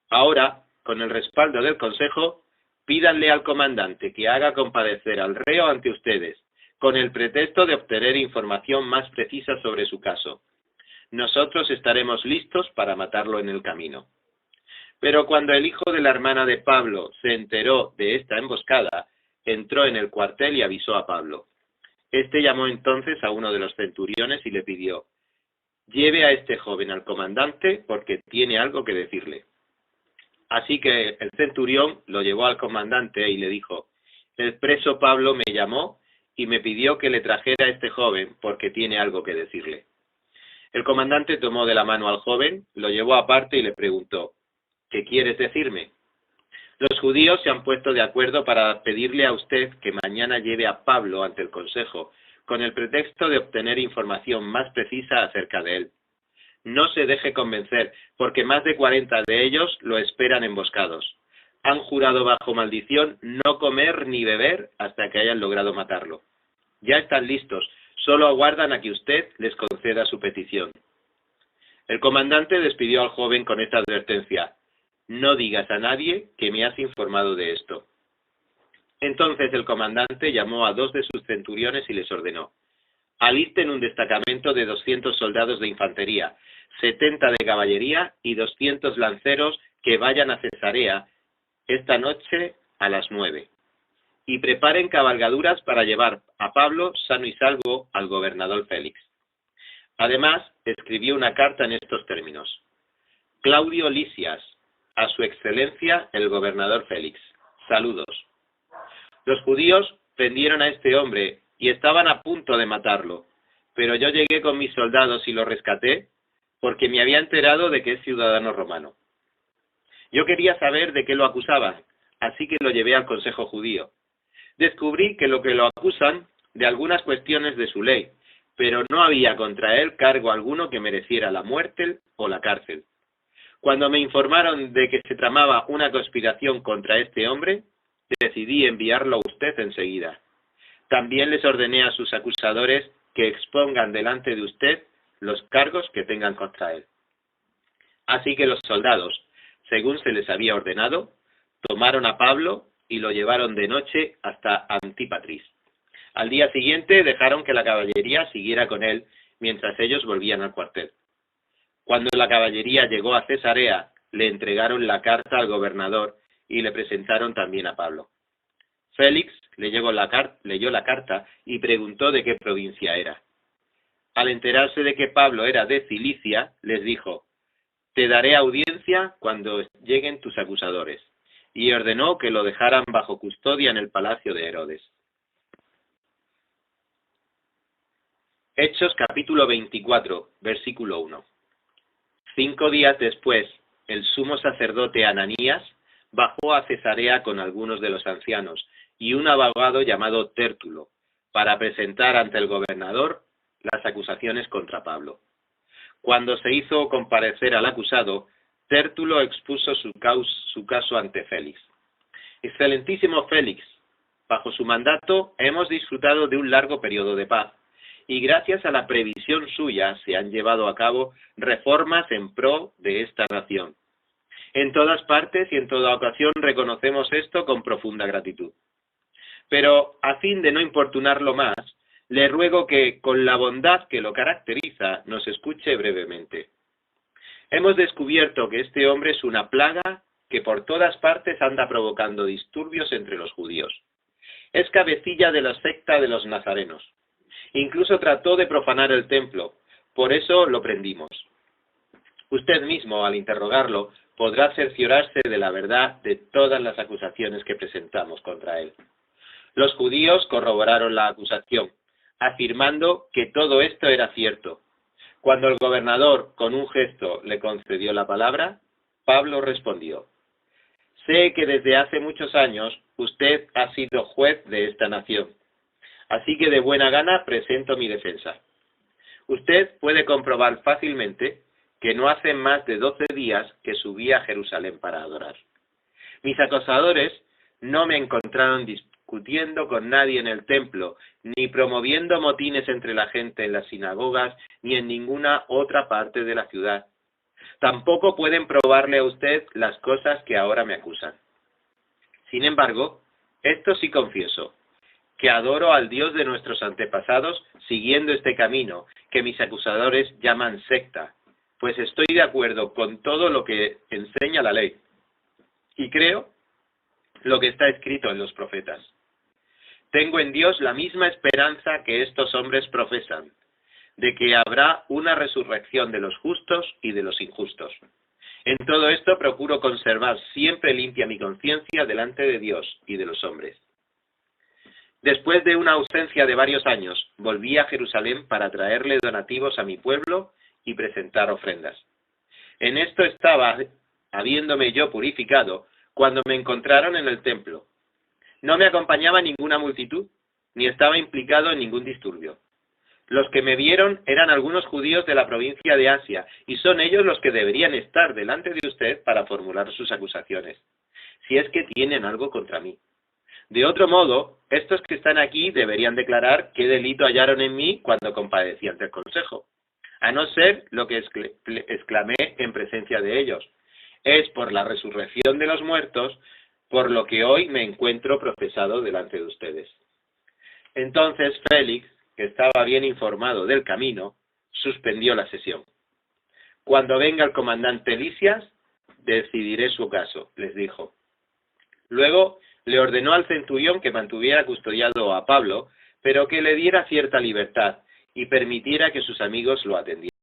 Ahora, con el respaldo del Consejo, pídanle al comandante que haga comparecer al reo ante ustedes, con el pretexto de obtener información más precisa sobre su caso. Nosotros estaremos listos para matarlo en el camino. Pero cuando el hijo de la hermana de Pablo se enteró de esta emboscada, entró en el cuartel y avisó a Pablo. Este llamó entonces a uno de los centuriones y le pidió: lleve a este joven al comandante porque tiene algo que decirle. Así que el centurión lo llevó al comandante y le dijo: el preso Pablo me llamó y me pidió que le trajera a este joven porque tiene algo que decirle. El comandante tomó de la mano al joven, lo llevó aparte y le preguntó: ¿qué quieres decirme? Los judíos se han puesto de acuerdo para pedirle a usted que mañana lleve a Pablo ante el Consejo, con el pretexto de obtener información más precisa acerca de él. No se deje convencer, porque más de 40 de ellos lo esperan emboscados. Han jurado bajo maldición no comer ni beber hasta que hayan logrado matarlo. Ya están listos, solo aguardan a que usted les conceda su petición. El comandante despidió al joven con esta advertencia: no digas a nadie que me has informado de esto. Entonces el comandante llamó a 2 de sus centuriones y les ordenó: alisten un destacamento de 200 soldados de infantería, 70 de caballería y 200 lanceros que vayan a Cesarea esta noche a las 9. Y preparen cabalgaduras para llevar a Pablo sano y salvo al gobernador Félix. Además, escribió una carta en estos términos: Claudio Lisias, a su excelencia el gobernador Félix. Saludos. Los judíos prendieron a este hombre y estaban a punto de matarlo, pero yo llegué con mis soldados y lo rescaté porque me había enterado de que es ciudadano romano. Yo quería saber de qué lo acusaban, así que lo llevé al Consejo Judío. Descubrí que lo acusan de algunas cuestiones de su ley, pero no había contra él cargo alguno que mereciera la muerte o la cárcel. Cuando me informaron de que se tramaba una conspiración contra este hombre, decidí enviarlo a usted enseguida. También les ordené a sus acusadores que expongan delante de usted los cargos que tengan contra él. Así que los soldados, según se les había ordenado, tomaron a Pablo y lo llevaron de noche hasta Antípatris. Al día siguiente dejaron que la caballería siguiera con él mientras ellos volvían al cuartel. Cuando la caballería llegó a Cesarea, le entregaron la carta al gobernador y le presentaron también a Pablo. Félix leyó la carta y preguntó de qué provincia era. Al enterarse de que Pablo era de Cilicia, les dijo: te daré audiencia cuando lleguen tus acusadores, y ordenó que lo dejaran bajo custodia en el palacio de Herodes. Hechos capítulo 24, versículo 1. 5 días después, el sumo sacerdote Ananías bajó a Cesarea con algunos de los ancianos y un abogado llamado Tértulo, para presentar ante el gobernador las acusaciones contra Pablo. Cuando se hizo comparecer al acusado, Tértulo expuso su caso ante Félix. Excelentísimo Félix, bajo su mandato hemos disfrutado de un largo periodo de paz, y gracias a la previsión suya se han llevado a cabo reformas en pro de esta nación. En todas partes y en toda ocasión reconocemos esto con profunda gratitud. Pero, a fin de no importunarlo más, le ruego que, con la bondad que lo caracteriza, nos escuche brevemente. Hemos descubierto que este hombre es una plaga que por todas partes anda provocando disturbios entre los judíos. Es cabecilla de la secta de los nazarenos. Incluso trató de profanar el templo, por eso lo prendimos. Usted mismo, al interrogarlo, podrá cerciorarse de la verdad de todas las acusaciones que presentamos contra él. Los judíos corroboraron la acusación, afirmando que todo esto era cierto. Cuando el gobernador, con un gesto, le concedió la palabra, Pablo respondió: sé que desde hace muchos años usted ha sido juez de esta nación. Así que de buena gana presento mi defensa. Usted puede comprobar fácilmente que no hace más de 12 días que subí a Jerusalén para adorar. Mis acusadores no me encontraron discutiendo con nadie en el templo, ni promoviendo motines entre la gente en las sinagogas, ni en ninguna otra parte de la ciudad. Tampoco pueden probarle a usted las cosas que ahora me acusan. Sin embargo, esto sí confieso, que adoro al Dios de nuestros antepasados siguiendo este camino que mis acusadores llaman secta, pues estoy de acuerdo con todo lo que enseña la ley y creo lo que está escrito en los profetas. Tengo en Dios la misma esperanza que estos hombres profesan, de que habrá una resurrección de los justos y de los injustos. En todo esto procuro conservar siempre limpia mi conciencia delante de Dios y de los hombres. Después de una ausencia de varios años, volví a Jerusalén para traerle donativos a mi pueblo y presentar ofrendas. En esto estaba, habiéndome yo purificado, cuando me encontraron en el templo. No me acompañaba ninguna multitud, ni estaba implicado en ningún disturbio. Los que me vieron eran algunos judíos de la provincia de Asia, y son ellos los que deberían estar delante de usted para formular sus acusaciones, si es que tienen algo contra mí. De otro modo, estos que están aquí deberían declarar qué delito hallaron en mí cuando comparecí ante el consejo, a no ser lo que exclamé en presencia de ellos. Es por la resurrección de los muertos, por lo que hoy me encuentro procesado delante de ustedes. Entonces Félix, que estaba bien informado del camino, suspendió la sesión. Cuando venga el comandante Lisias, decidiré su caso, les dijo. Luego le ordenó al centurión que mantuviera custodiado a Pablo, pero que le diera cierta libertad y permitiera que sus amigos lo atendieran.